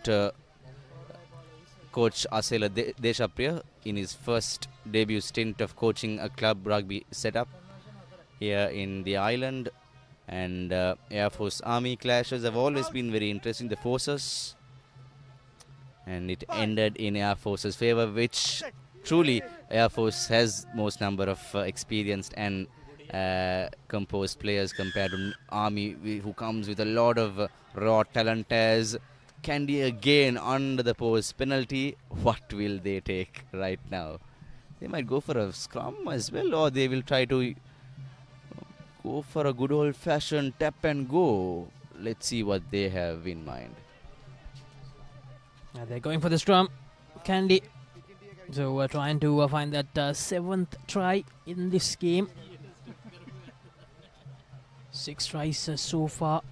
[SPEAKER 1] coach Asela Deshapriya in his first debut stint of coaching a club rugby setup here in the island. And Air Force Army clashes have always been very interesting, the forces, and it ended in Air Force's favor, which truly Air Force has most number of experienced and composed players compared to Army, who comes with a lot of raw talent. As Kandy again under the post penalty. What will they take right now? They might go for a scrum as well, or they will try to go for a good old-fashioned tap and go. Let's see what they have in mind.
[SPEAKER 2] They're going for the scrum. Kandy. So we're trying to find that seventh try in this game. 6 tries so far.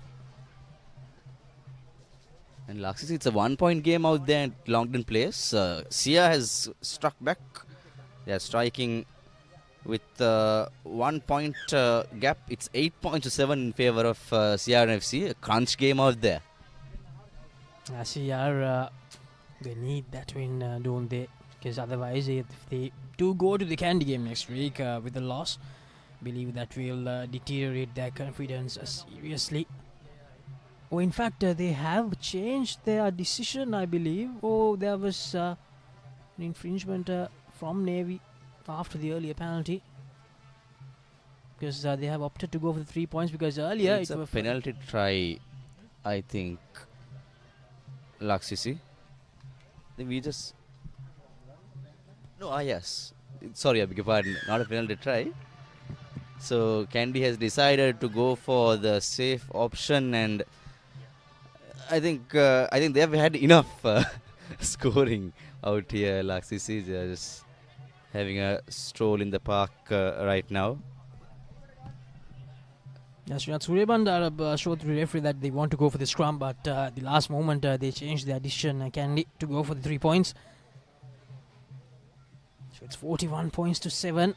[SPEAKER 1] And Laxis, it's a 1-point game out there at Longden Place. Sia has struck back. They are striking with 1 point gap. It's 8 points to 7 in favor of CRFC. A crunch game out there.
[SPEAKER 2] CR, they need that win, don't they? Because otherwise, if they do go to the Kandy game next week with a loss, I believe that will deteriorate their confidence seriously. Oh, in fact, they have changed their decision, I believe. Oh, there was an infringement from Navy after the earlier penalty. Because they have opted to go for the 3 points, because earlier
[SPEAKER 1] it's a penalty try, I think. Laksisi. We just... No, yes. Sorry, I beg your pardon. Not a penalty try. So, Kandy has decided to go for the safe option, and I think they have had enough scoring out here. Laksisi, they are just having a stroll in the park right now.
[SPEAKER 2] Yes, Surebandar showed the referee that they want to go for the scrum, but the last moment they changed their decision, Kandy, to go for the 3 points. So it's 41 points to 7.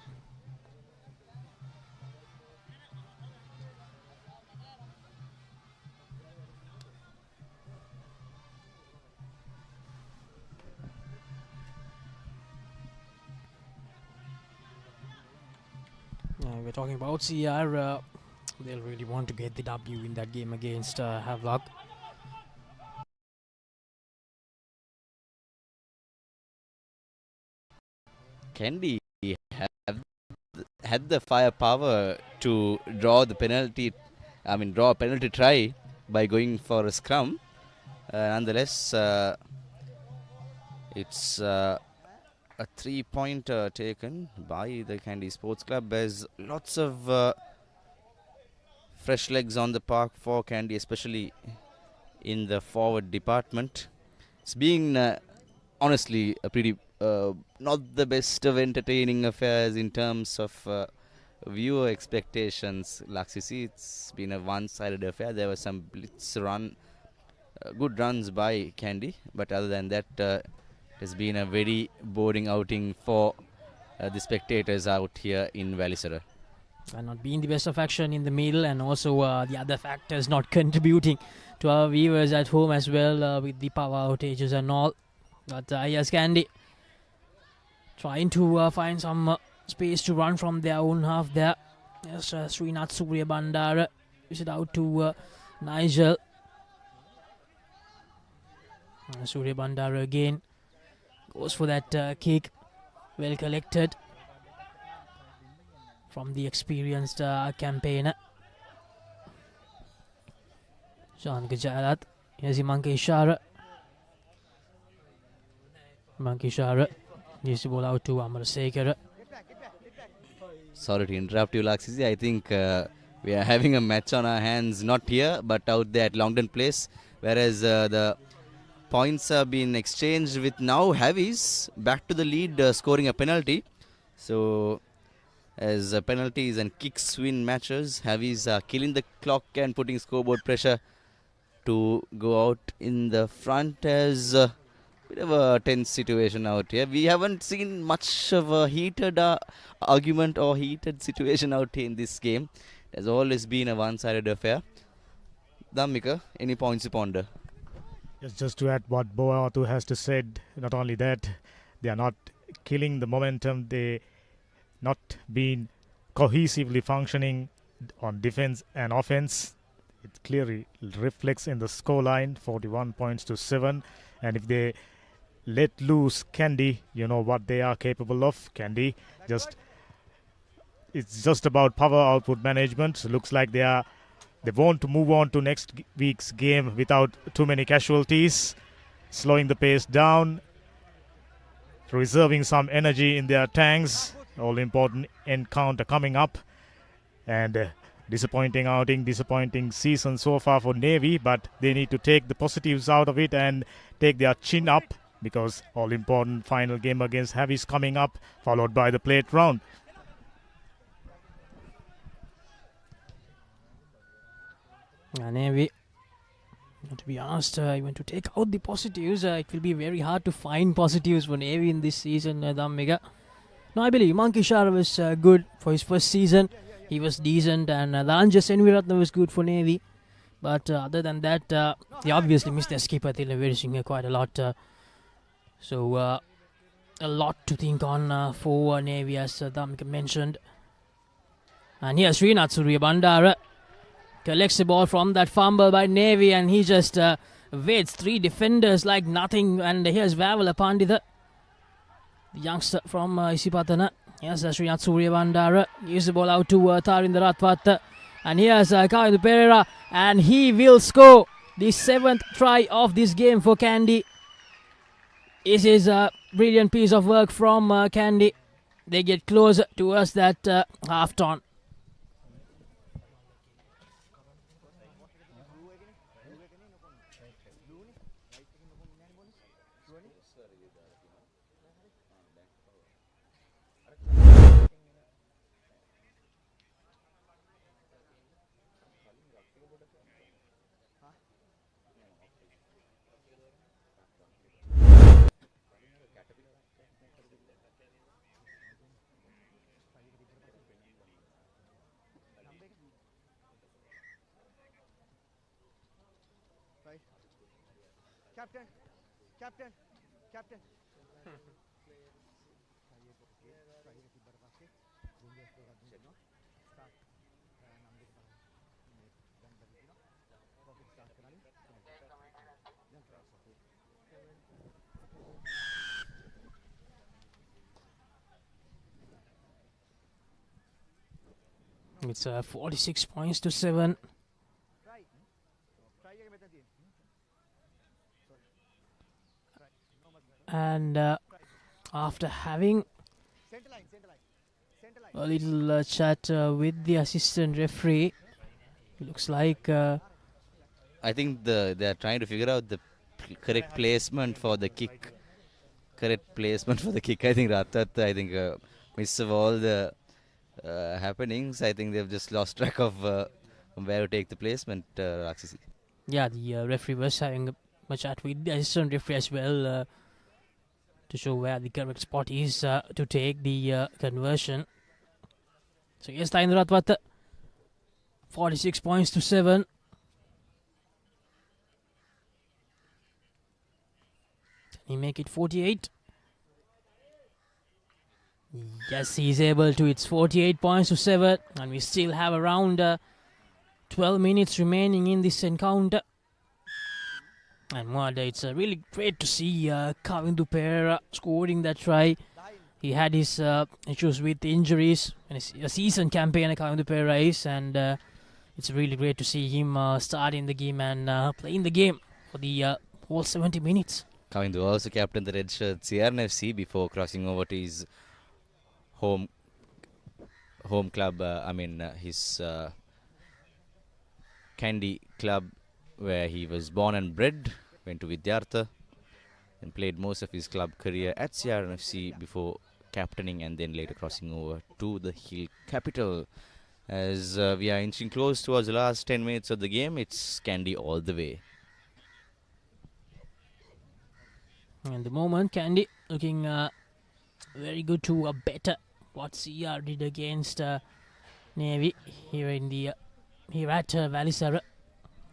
[SPEAKER 2] We're talking about CR. They'll really want to get the W in that game against Havelock.
[SPEAKER 1] Kandy had the firepower to draw the penalty. Draw a penalty try by going for a scrum. Nonetheless, it's a 3-pointer taken by the Kandy Sports Club. There's lots of fresh legs on the park for Kandy, especially in the forward department. It's been honestly a pretty not the best of entertaining affairs in terms of viewer expectations. Laxisi, it's been a one-sided affair. There were some blitz good runs by Kandy, but other than that, it has been a very boring outing for the spectators out here in Welisara.
[SPEAKER 2] And not being the best of action in the middle, and also the other factors not contributing to our viewers at home as well, with the power outages and all. But yes, Kandy trying to find some space to run from their own half there. Yes, Srinath Surya Bandara is it out to Nigel. Surya Bandara again goes for that kick. Well collected from the experienced campaigner. Sean Gajarat. Here's Monkey Shara. Monkey Shara. Gives the ball out to Amarasekara.
[SPEAKER 1] Sorry to interrupt you, Laxisi. I think we are having a match on our hands, not here, but out there at Longden Place. Whereas the points have been exchanged with now Havies back to the lead, scoring a penalty. So, as penalties and kicks win matches, Havies are killing the clock and putting scoreboard pressure to go out in the front as a bit of a tense situation out here. We haven't seen much of a heated argument or heated situation out here in this game. It has always been a one-sided affair. Dhammika, any points to ponder?
[SPEAKER 10] Yes, just to add what Boatu has to said, not only that, they are not killing the momentum, they not been cohesively functioning on defense and offense. It clearly reflects in the scoreline, 41 points to 7. And if they let loose Kandy, you know what they are capable of. Kandy it's just about power output management. So looks like they want to move on to next week's game without too many casualties, slowing the pace down, reserving some energy in their tanks. All important encounter coming up, and disappointing outing, disappointing season so far for Navy, but they need to take the positives out of it and take their chin up, because all important final game against Havies coming up, followed by the plate round.
[SPEAKER 2] Navy, to be honest, I want to take out the positives. It will be very hard to find positives for Navy in this season, Dhammika. No, I believe Monkey Shara was good for his first season. He was decent, and Lanja Senviratna was good for Navy. But other than that, they obviously missed their skipper Thilaverising quite a lot. So a lot to think on for Navy, as Dhammika mentioned. And here's Srinath Surya Bandara. Collects the ball from that fumble by Navy, and he just waits 3 defenders like nothing. And here's Vavala Pandita, the youngster from Isipatana. Here's Srinath Surya Bandara. Gives the ball out to Tarinder Ratwat. And here's Kandy Pereira, and he will score the 7th try of this game for Kandy. This is a brilliant piece of work from Kandy. They get closer towards that half-ton.
[SPEAKER 11] Captain.
[SPEAKER 2] It's 46 points to 7. And after having a little chat with the assistant referee, looks like
[SPEAKER 1] I think they are trying to figure out the correct placement for the kick. Correct placement for the kick. I think Ratat, midst of all the happenings, I think they've just lost track of where to take the placement, Raksisi.
[SPEAKER 2] Yeah, the referee was having a chat with the assistant referee as well to show where the correct spot is to take the conversion. So yes, Taindrathwat, 46 points to 7. Can he make it 48? Yes, he's able to. It's 48 points to 7. And we still have around 12 minutes remaining in this encounter. And Mwada, it's really great to see Kavindu Papare scoring that try. He had his issues with injuries in a season campaign Kavindu Papare is, and it's really great to see him starting the game and playing the game for the whole 70 minutes.
[SPEAKER 1] Kavindu also captained the red shirt CRNFC before crossing over to his home club, his Kandy club, where he was born and bred, went to Vidyartha and played most of his club career at CRNFC before captaining and then later crossing over to the Hill Capital. As we are inching close towards the last 10 minutes of the game, it's Kandy all the way.
[SPEAKER 2] And the moment, Kandy looking very good to better what CR did against Navy here at Welisara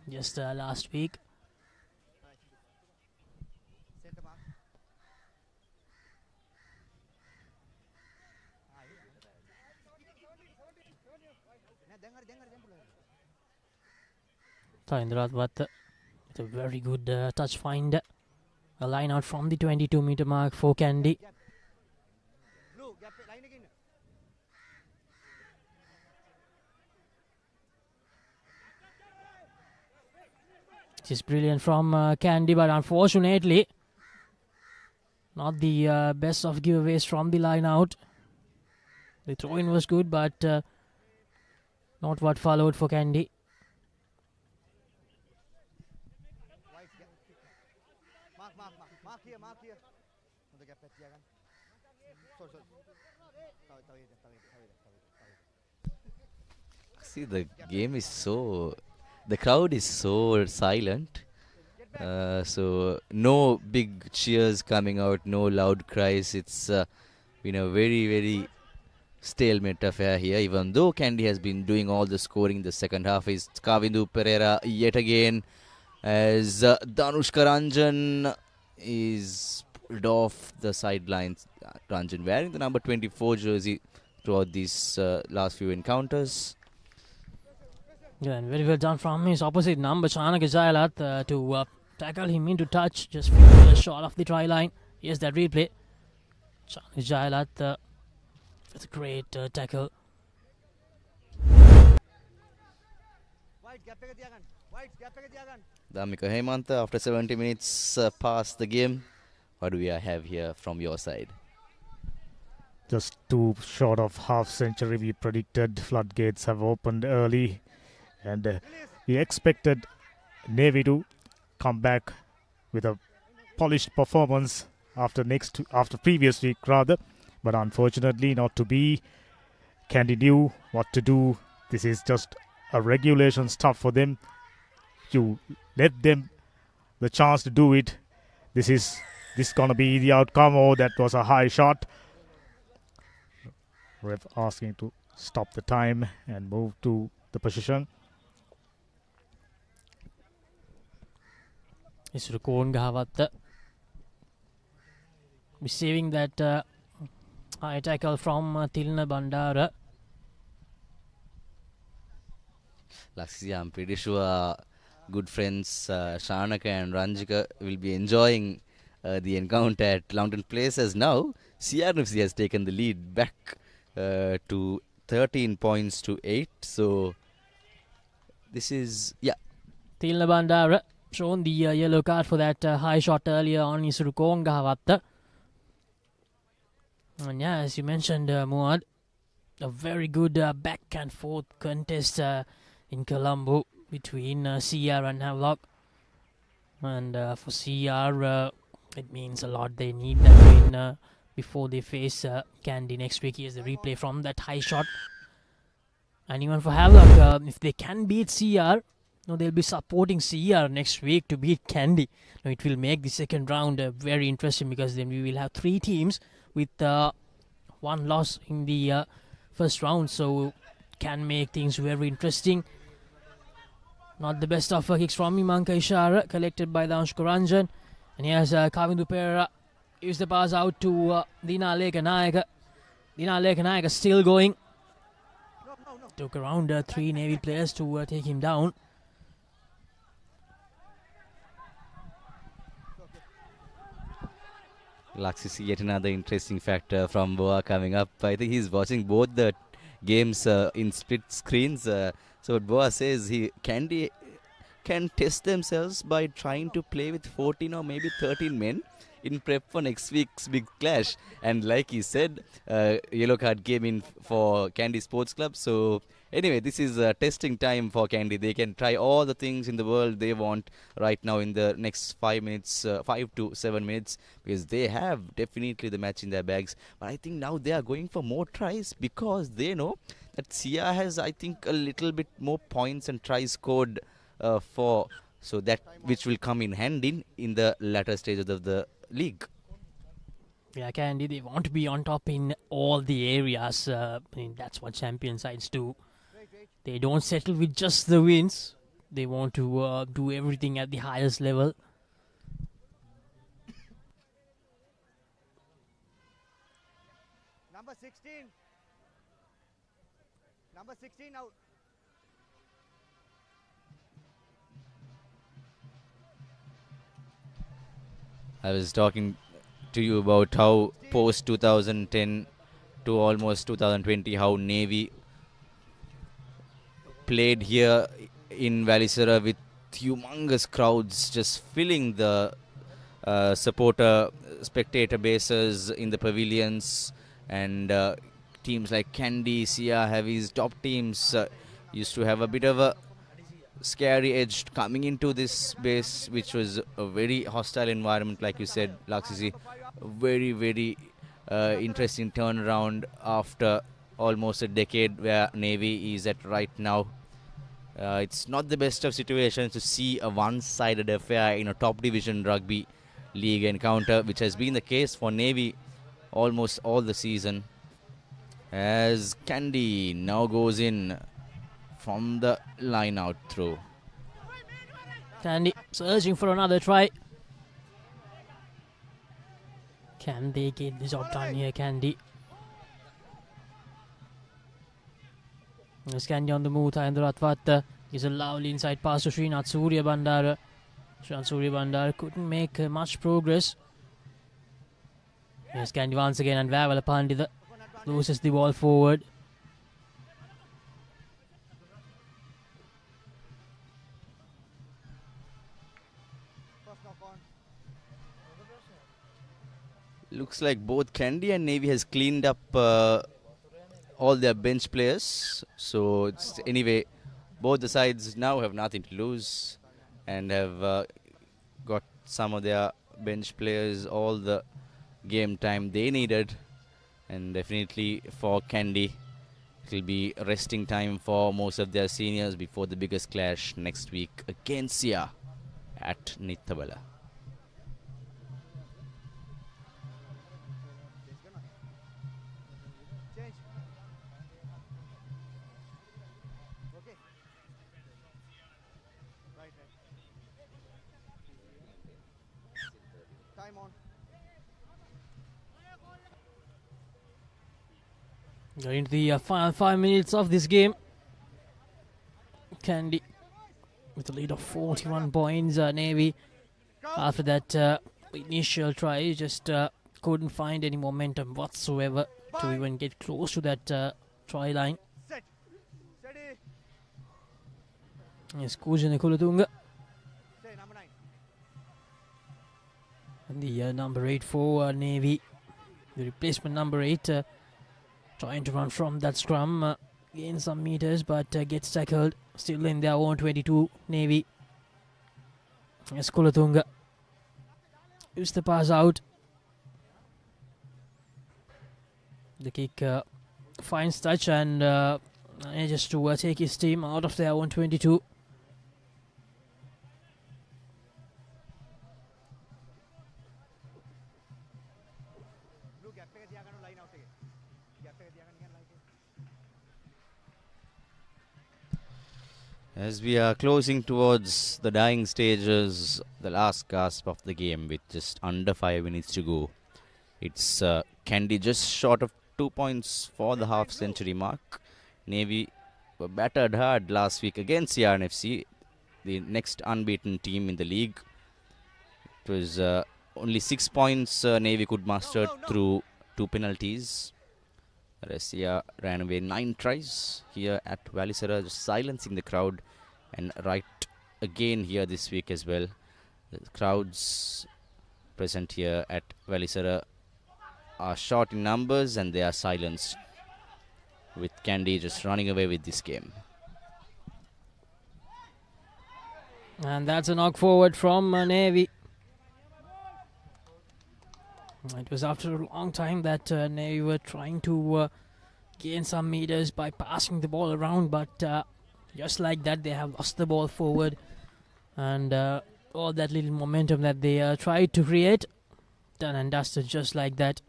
[SPEAKER 2] just last week. Taindrathwat with a very good touch find. A line out from the 22-meter mark for Kandy. This is brilliant from Kandy, but unfortunately not the best of giveaways from the line out. The throw-in was good, but not what followed for Kandy.
[SPEAKER 11] Mark here.
[SPEAKER 1] See, the game is the crowd is so silent. So no big cheers coming out, no loud cries. It's been a very, very stalemate affair here. Even though Kandy has been doing all the scoring in the second half, is Kavindu Papare yet again, as Danushka Ranjan is pulled off the sidelines. Ranjan wearing the number 24 jersey throughout these last few encounters.
[SPEAKER 2] Yeah, and very well done from his opposite number, Chanaka Jayalat, to tackle him into touch, just a shot off the try line. Here's that replay. Chanaka Jayalat with a great tackle.
[SPEAKER 1] Damika Hemanta, after 70 minutes past the game, what do we have here from your side?
[SPEAKER 10] Just too short of half century. We predicted floodgates have opened early, and we expected Navy to come back with a polished performance after previous week rather, but unfortunately not to be. Kandy knew what to do. This is just a regulation stuff for them. You let them the chance to do it. This gonna be the outcome. Oh, that was a high shot. Ref asking to stop the time and move to the position.
[SPEAKER 2] Isrukon Gahavatta receiving that high tackle from Tilna Bandara.
[SPEAKER 1] Laxia, I'm pretty sure good friends Shanaka and Ranjika will be enjoying the encounter at London Place, as now CRNFC has taken the lead back to 13 points to 8. So this is, yeah.
[SPEAKER 2] Tilna Bandara shown the yellow card for that high shot earlier on Isuru Kongavatta. And yeah, as you mentioned, Muad, a very good back and forth contest in Colombo between CR and Havelock. And for CR, it means a lot. They need that win before they face Kandy next week. Here's the replay from that high shot. And even for Havelock, if they can beat CR, they'll be supporting CR next week to beat Kandy. It will make the second round very interesting, because then we will have 3 teams with one loss in the first round. So can make things very interesting. Not the best of kicks from Imanka Ishara, collected by Dansh Kuranjan. And here's Kavindu Pereira. Gives the pass out to Dina Lekanayaka. Dina Lekanayaka still going. Took around 3 Navy players to take him down.
[SPEAKER 1] Laxisi, yet another interesting factor from Boa coming up. I think he's watching both the games in split screens. So what Boa says, Kandy can test themselves by trying to play with 14 or maybe 13 men in prep for next week's big clash. And like he said, yellow card came in for Kandy Sports Club. So anyway, this is testing time for Kandy. They can try all the things in the world they want right now in the next 5 minutes, 5 to 7 minutes, because they have definitely the match in their bags. But I think now they are going for more tries, because they know that Sia has, I think, a little bit more points and tries scored for, so that which will come in handy in the latter stages of the league.
[SPEAKER 2] Yeah, Kandy, they want to be on top in all the areas. That's what champion sides do. They don't settle with just the wins. They want to do everything at the highest level.
[SPEAKER 11] Number 16. Number 16 out.
[SPEAKER 1] I was talking to you about how post 2010 to almost 2020, how Navy played here in Welisara with humongous crowds just filling the spectator bases in the pavilions, and teams like Kandy, Sia, Heavy's top teams used to have a bit of a scary edge coming into this base, which was a very hostile environment, like you said, Laxisi. Very, very interesting turnaround after almost a decade where Navy is at right now. It's not the best of situations to see a one-sided affair in a top division rugby league encounter, which has been the case for Navy almost all the season. As Kandy now goes in from the line out through.
[SPEAKER 2] Kandy searching for another try. Can they get the job done here, Kandy? There's Kandy on the move. Thayendrathwatta is a lovely inside pass to Srinath Surya Bandara. Srinath Surya Bandara couldn't make much progress. Here's Kandy once again, and Vavala Pandita loses the ball forward.
[SPEAKER 1] Looks like both Kandy and Navy has cleaned up all their bench players. So it's, anyway, both the sides now have nothing to lose and have got some of their bench players all the game time they needed. And definitely for Kandy, it will be resting time for most of their seniors before the biggest clash next week against Sia at Nittabala.
[SPEAKER 2] Going into the final 5 minutes of this game. Kandy with a lead of 41 points. Navy, after that initial try, just couldn't find any momentum whatsoever to even get close to that try line.
[SPEAKER 11] Set. Steady.
[SPEAKER 2] Yes, Kujana Kulatunga.
[SPEAKER 11] Say number 9.
[SPEAKER 2] And the number 8 for Navy. The replacement number 8 trying to run from that scrum. Gain some meters but gets tackled. Still in their own 22 Navy. Yes, Kulatunga. Use the pass out. The kick finds touch and manages to take his team out of their own 22.
[SPEAKER 1] As we are closing towards the dying stages, the last gasp of the game with just under 5 minutes to go. It's Kandy just short of 2 points for the half-century mark. Navy were battered hard last week against CRNFC, the next unbeaten team in the league. It was only 6 points Navy could muster through 2 penalties. Russia ran away 9 tries here at Welisara, just silencing the crowd, and right again here this week as well. The crowds present here at Welisara are short in numbers and they are silenced, with Kandy just running away with this game.
[SPEAKER 2] And that's a knock forward from Navy. It was after a long time that Navy were trying to gain some meters by passing the ball around, but just like that they have lost the ball forward, and all that little momentum that they tried to create, done and dusted just like that.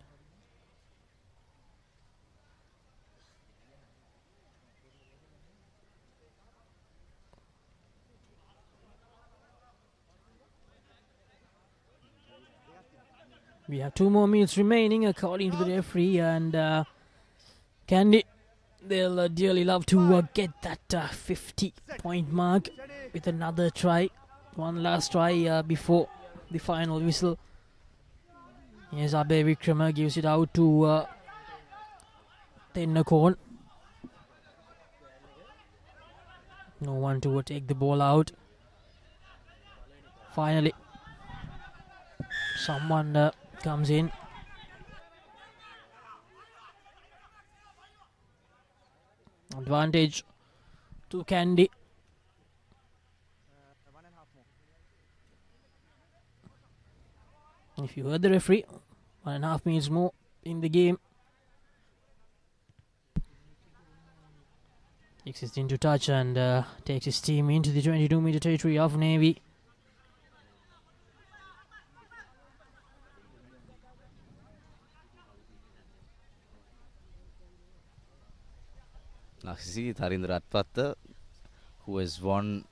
[SPEAKER 2] We have 2 more minutes remaining according to the referee, and Kandy, they'll dearly love to get that 50-point mark with another try. One last try before the final whistle. Yes, Abe Vikrama gives it out to Tennakorn. No one to take the ball out. Finally, someone comes in. Advantage to Kandy. If you heard the referee, 1.5 minutes more in the game. Takes it into touch and takes his team into the 22-meter territory of Navy.
[SPEAKER 1] Now see Tharindra Atpatha, who has won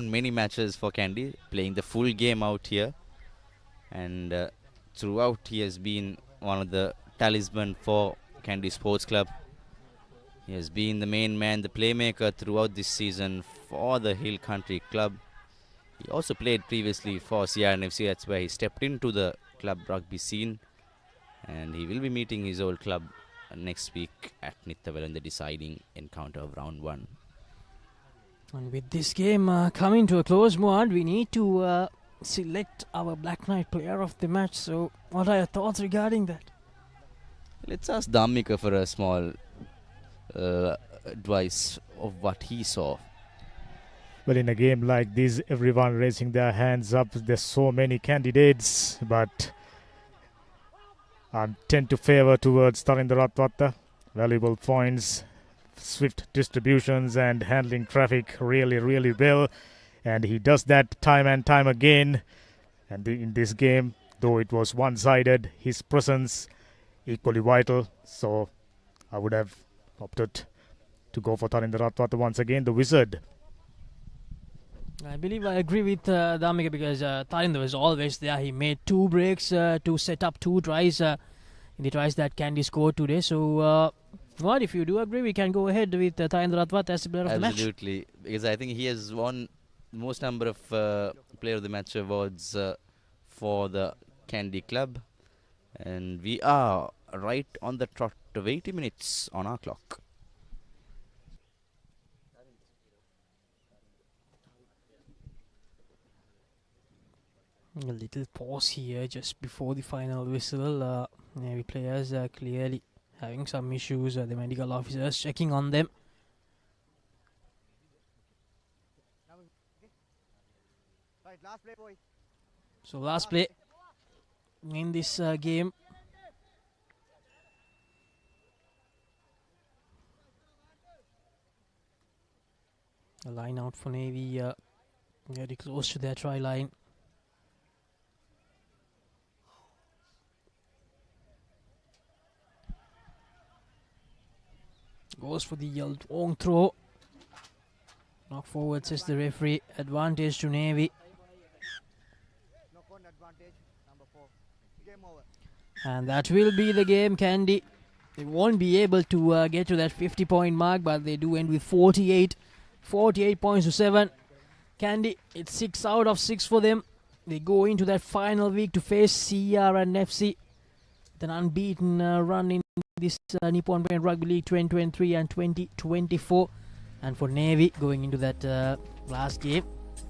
[SPEAKER 1] many matches for Kandy, playing the full game out here, and throughout he has been one of the talisman for Kandy Sports Club. He has been the main man, the playmaker throughout this season for the Hill Country Club. He also played previously for CRNFC. That's where he stepped into the club rugby scene, and he will be meeting his old club next week at Nittavela in the deciding encounter of round 1.
[SPEAKER 2] And with this game coming to a close, Muad, we need to select our Black Knight player of the match. So what are your thoughts regarding that?
[SPEAKER 1] Let's ask Dhammika for a small advice of what he saw.
[SPEAKER 10] Well, in a game like this, everyone raising their hands up. There's so many candidates, but I tend to favor towards Tharindra Atpatha. Valuable points, swift distributions, and handling traffic really, really well. And he does that time and time again. And in this game, though it was one-sided, his presence equally vital. So I would have opted to go for Tharindra Atpatha once again, the wizard.
[SPEAKER 2] I believe I agree with Dhammika, because Tharindra was always there. He made 2 breaks to set up 2 tries in the tries that Kandy scored today. So, what if you do agree, we can go ahead with Tharindra Atpatha as the player of the match.
[SPEAKER 1] Absolutely, because I think he has won the most number of player of the match awards for the Kandy club, and we are right on the trot of 80 minutes on our clock.
[SPEAKER 2] A little pause here just before the final whistle. Navy players are clearly having some issues. The medical officers checking on them.
[SPEAKER 11] Right, last play, boy.
[SPEAKER 2] So last play in this game. A line out for Navy, very close to their try line. Goes for the long throw. Knock forward, says the referee. Advantage to Navy.
[SPEAKER 11] No corner advantage. Number 4. Game over.
[SPEAKER 2] And that will be the game, Kandy. They won't be able to get to that 50-point mark, but they do end with 48 points to 7. Kandy, it's 6 out of 6 for them. They go into that final week to face CR and FC. An unbeaten run in this Nippon Paint Rugby League 2023 and 2024. And for Navy, going into that last game,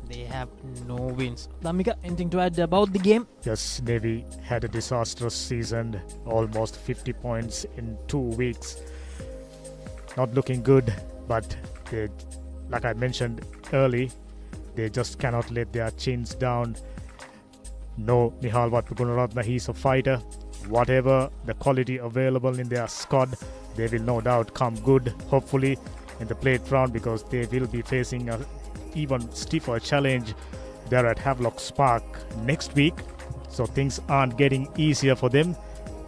[SPEAKER 2] they have no wins. Lamika, anything to add about the game?
[SPEAKER 10] Yes, Navy had a disastrous season, almost 50 points in 2 weeks. Not looking good, but they, like I mentioned early, they just cannot let their chins down. No Nihal Vatpugunaratna, he's a fighter. Whatever the quality available in their squad, they will no doubt come good, hopefully, in the plate round, because they will be facing a even stiffer challenge there at Havelock Park next week. So things aren't getting easier for them.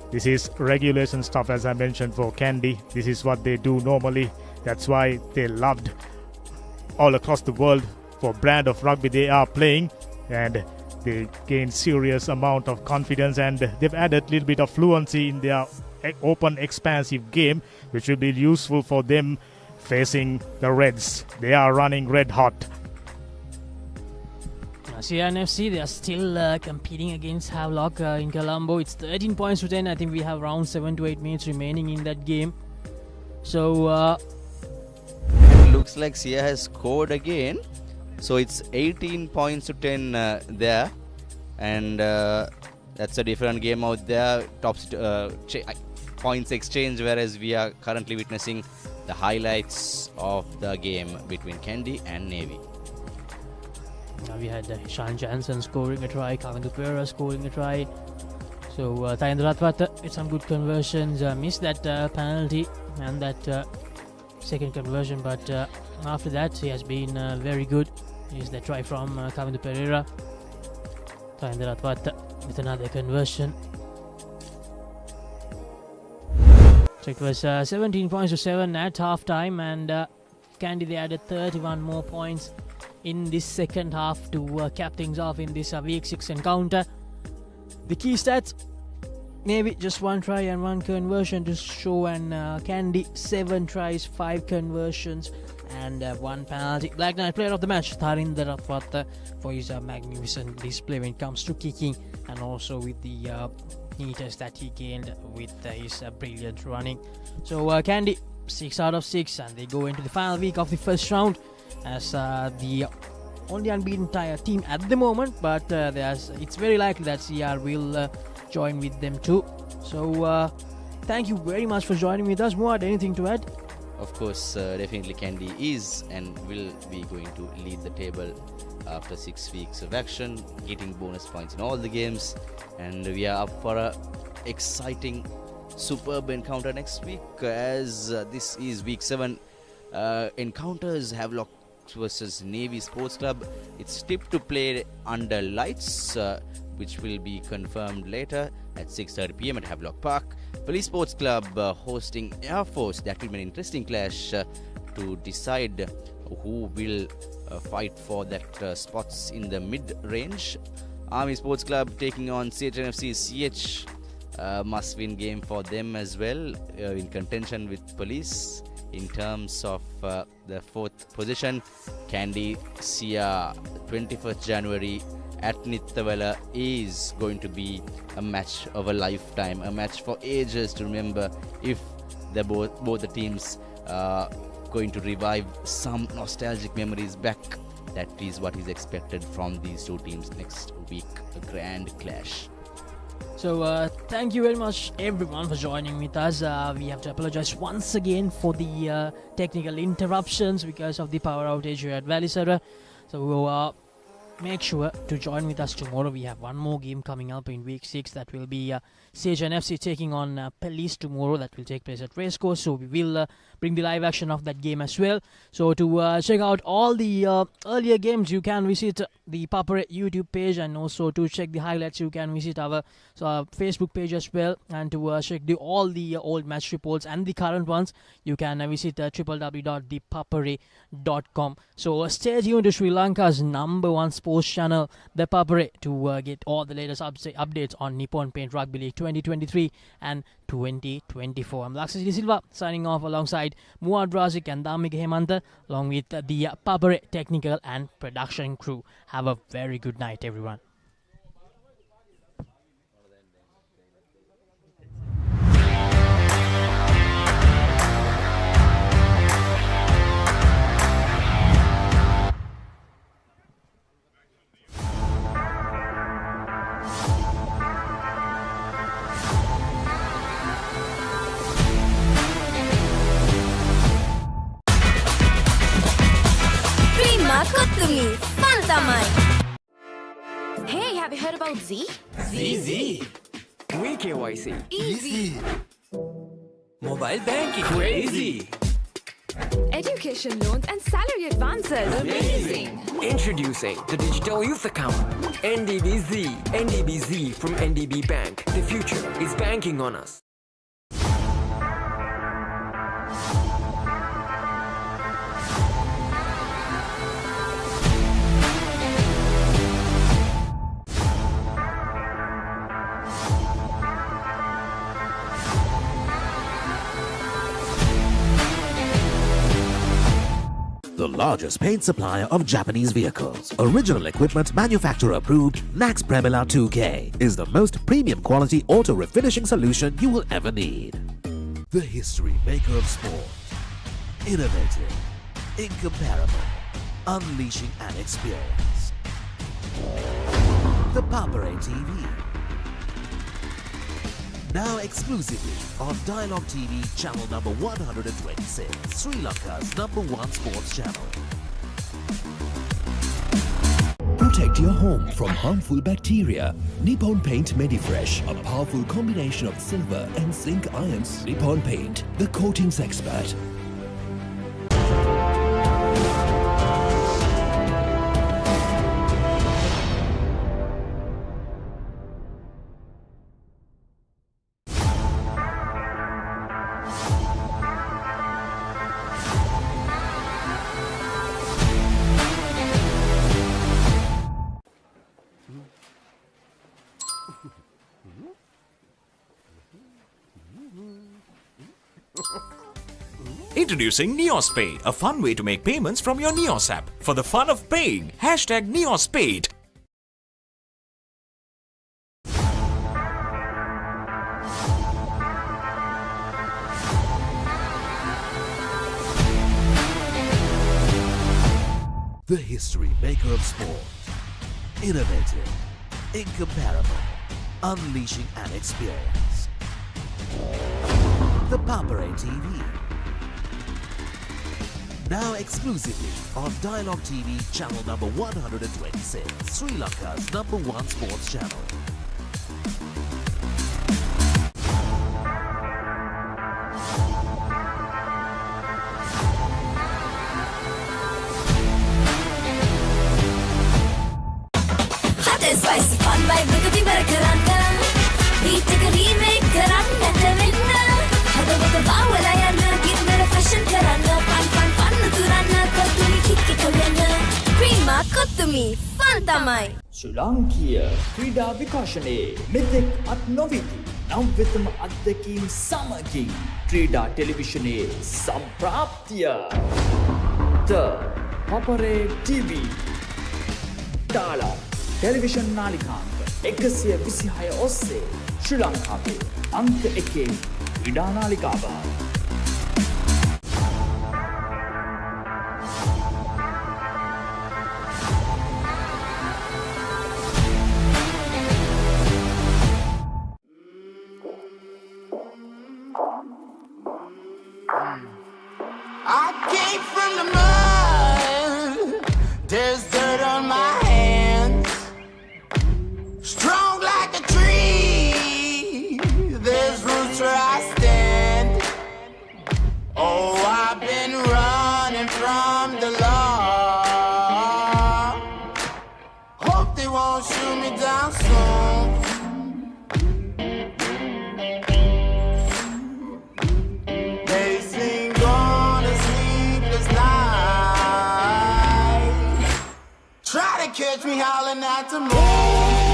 [SPEAKER 10] This is regulation stuff, as I mentioned, for Kandy. This is what they do normally. That's why they loved all across the world for brand of rugby they are playing, and they gain serious amount of confidence, and they've added a little bit of fluency in their open expansive game, which will be useful for them facing the Reds. They are running red hot.
[SPEAKER 2] CNFC, they are still competing against Havelock in Colombo. It's 13 points to 10. I think we have around 7 to 8 minutes remaining in that game. So
[SPEAKER 1] it looks like Sia has scored again. So it's 18 points to 10 there. And that's a different game out there. Points exchange, whereas we are currently witnessing the highlights of the game between Kandy and Navy.
[SPEAKER 2] We had Sean Jansen scoring a try, Kavandu Pera scoring a try. So Thayendrathwata with some good conversions, missed that penalty and that second conversion, but after that he has been very good. Here's the try from Kavandu Pereira. Thayendrathwata with another conversion. So it was 17 points to 7 at half time, and Kandy, they added 31 more points in this second half to cap things off in this week 6 encounter. The key stats: Navy just 1 try and 1 conversion to show, and Kandy 7 tries, 5 conversions and 1 penalty. Black Knight player of the match, Thayendrathwata, for his magnificent display when it comes to kicking, and also with the meters that he gained with his brilliant running. So Kandy 6 out of 6, and they go into the final week of the first round as the only unbeaten team at the moment, but it's very likely that CR will join with them too. So thank you very much for joining with us. Muad, anything to add?
[SPEAKER 1] Of course, definitely Kandy is and will be going to lead the table after 6 weeks of action, getting bonus points in all the games, and we are up for a exciting, superb encounter next week, as this is week 7 encounters. Havelock versus Navy Sports Club. It's tipped to play under lights, which will be confirmed later at 6:30 p.m. at Havelock Park. Police Sports Club hosting Air Force. That will be an interesting clash to decide who will fight for that spots in the mid-range. Army Sports Club taking on CHNFC. CH must-win game for them as well, in contention with Police in terms of the 4th position. Kandy Sia 21st January at Nittavela is going to be a match of a lifetime, a match for ages to remember, if both the teams are going to revive some nostalgic memories back that is what is expected from these two teams next week, a grand clash.
[SPEAKER 2] So thank you very much everyone for joining with us. We have to apologize once again for the technical interruptions because of the power outage here at Welisara. So we'll make sure to join with us tomorrow. We have one more game coming up in week 6. That will be Sejan FC taking on Police tomorrow. That will take place at Racecourse. So we will bring the live action of that game as well. So to check out all the earlier games, you can visit the Papare YouTube page, and also to check the highlights, you can visit our Facebook page as well. And to check all the old match reports and the current ones, you can visit www.thepapare.com. So stay tuned to Sri Lanka's #1 sports channel, The Papare, to get all the latest updates on Nippon Paint Rugby League 2023 and 2024. I'm Laksasi Silva signing off alongside Muad Razik and Damik Hemanta, along with the Papare technical and production crew. Have a very good night, everyone.
[SPEAKER 3] Hey, have you heard about Z?
[SPEAKER 4] ZZ. We KYC.
[SPEAKER 3] Easy.
[SPEAKER 4] Mobile banking. Crazy.
[SPEAKER 3] Education loans and salary advances. Amazing.
[SPEAKER 4] Introducing the digital youth account. NDBZ. NDBZ from NDB Bank. The future is banking on us.
[SPEAKER 5] The largest paint supplier of Japanese vehicles. Original equipment manufacturer approved, Nax Premila 2K is the most premium quality auto refinishing solution you will ever need. The history maker of sport. Innovative, incomparable, unleashing an experience. The Papare TV. Now exclusively on Dialogue TV channel number 126, Sri Lanka's #1 sports channel.
[SPEAKER 6] Protect your home from harmful bacteria. Nippon Paint Medifresh, a powerful combination of silver and zinc ions. Nippon Paint, the coatings expert.
[SPEAKER 7] Introducing NeosPay, a fun way to make payments from your Neos app. For the fun of paying, #NeosPay.
[SPEAKER 5] The history maker of sport. Innovative, incomparable, unleashing an experience. The Papare TV. Now exclusively on Dialogue TV channel number 126, Sri Lanka's #1 sports channel.
[SPEAKER 3] Hot and spicy fun vibe with the karanga. Beat the remake karanga teminna. Hada with the bawala yana give me a fashion karanga. Fun turana kotumi kikki kolena. Prima kotumi fun tamai.
[SPEAKER 8] ශ්‍රී ලාංකීය ක්‍රීඩා විකාශනයේ මෙතෙක් අත් නොවිති නම් වෙතම අත්දැකීම් සමගින් ක්‍රීඩා ටෙලිවිෂනයේ සම්ප්‍රාප්තිය The Papare TV තාලා television නාලිකාංක 126 ඔස්සේ ශ්‍රී ලංකාවේ අංක 1 ක්‍රීඩා නාලිකාව.
[SPEAKER 12] There's dirt on my hands, strong like a tree. There's roots where I stand. Oh, I've been running from the law. Hope they won't shoot me down soon. They sing on a sleepless night. Try to catch me howling at the moon.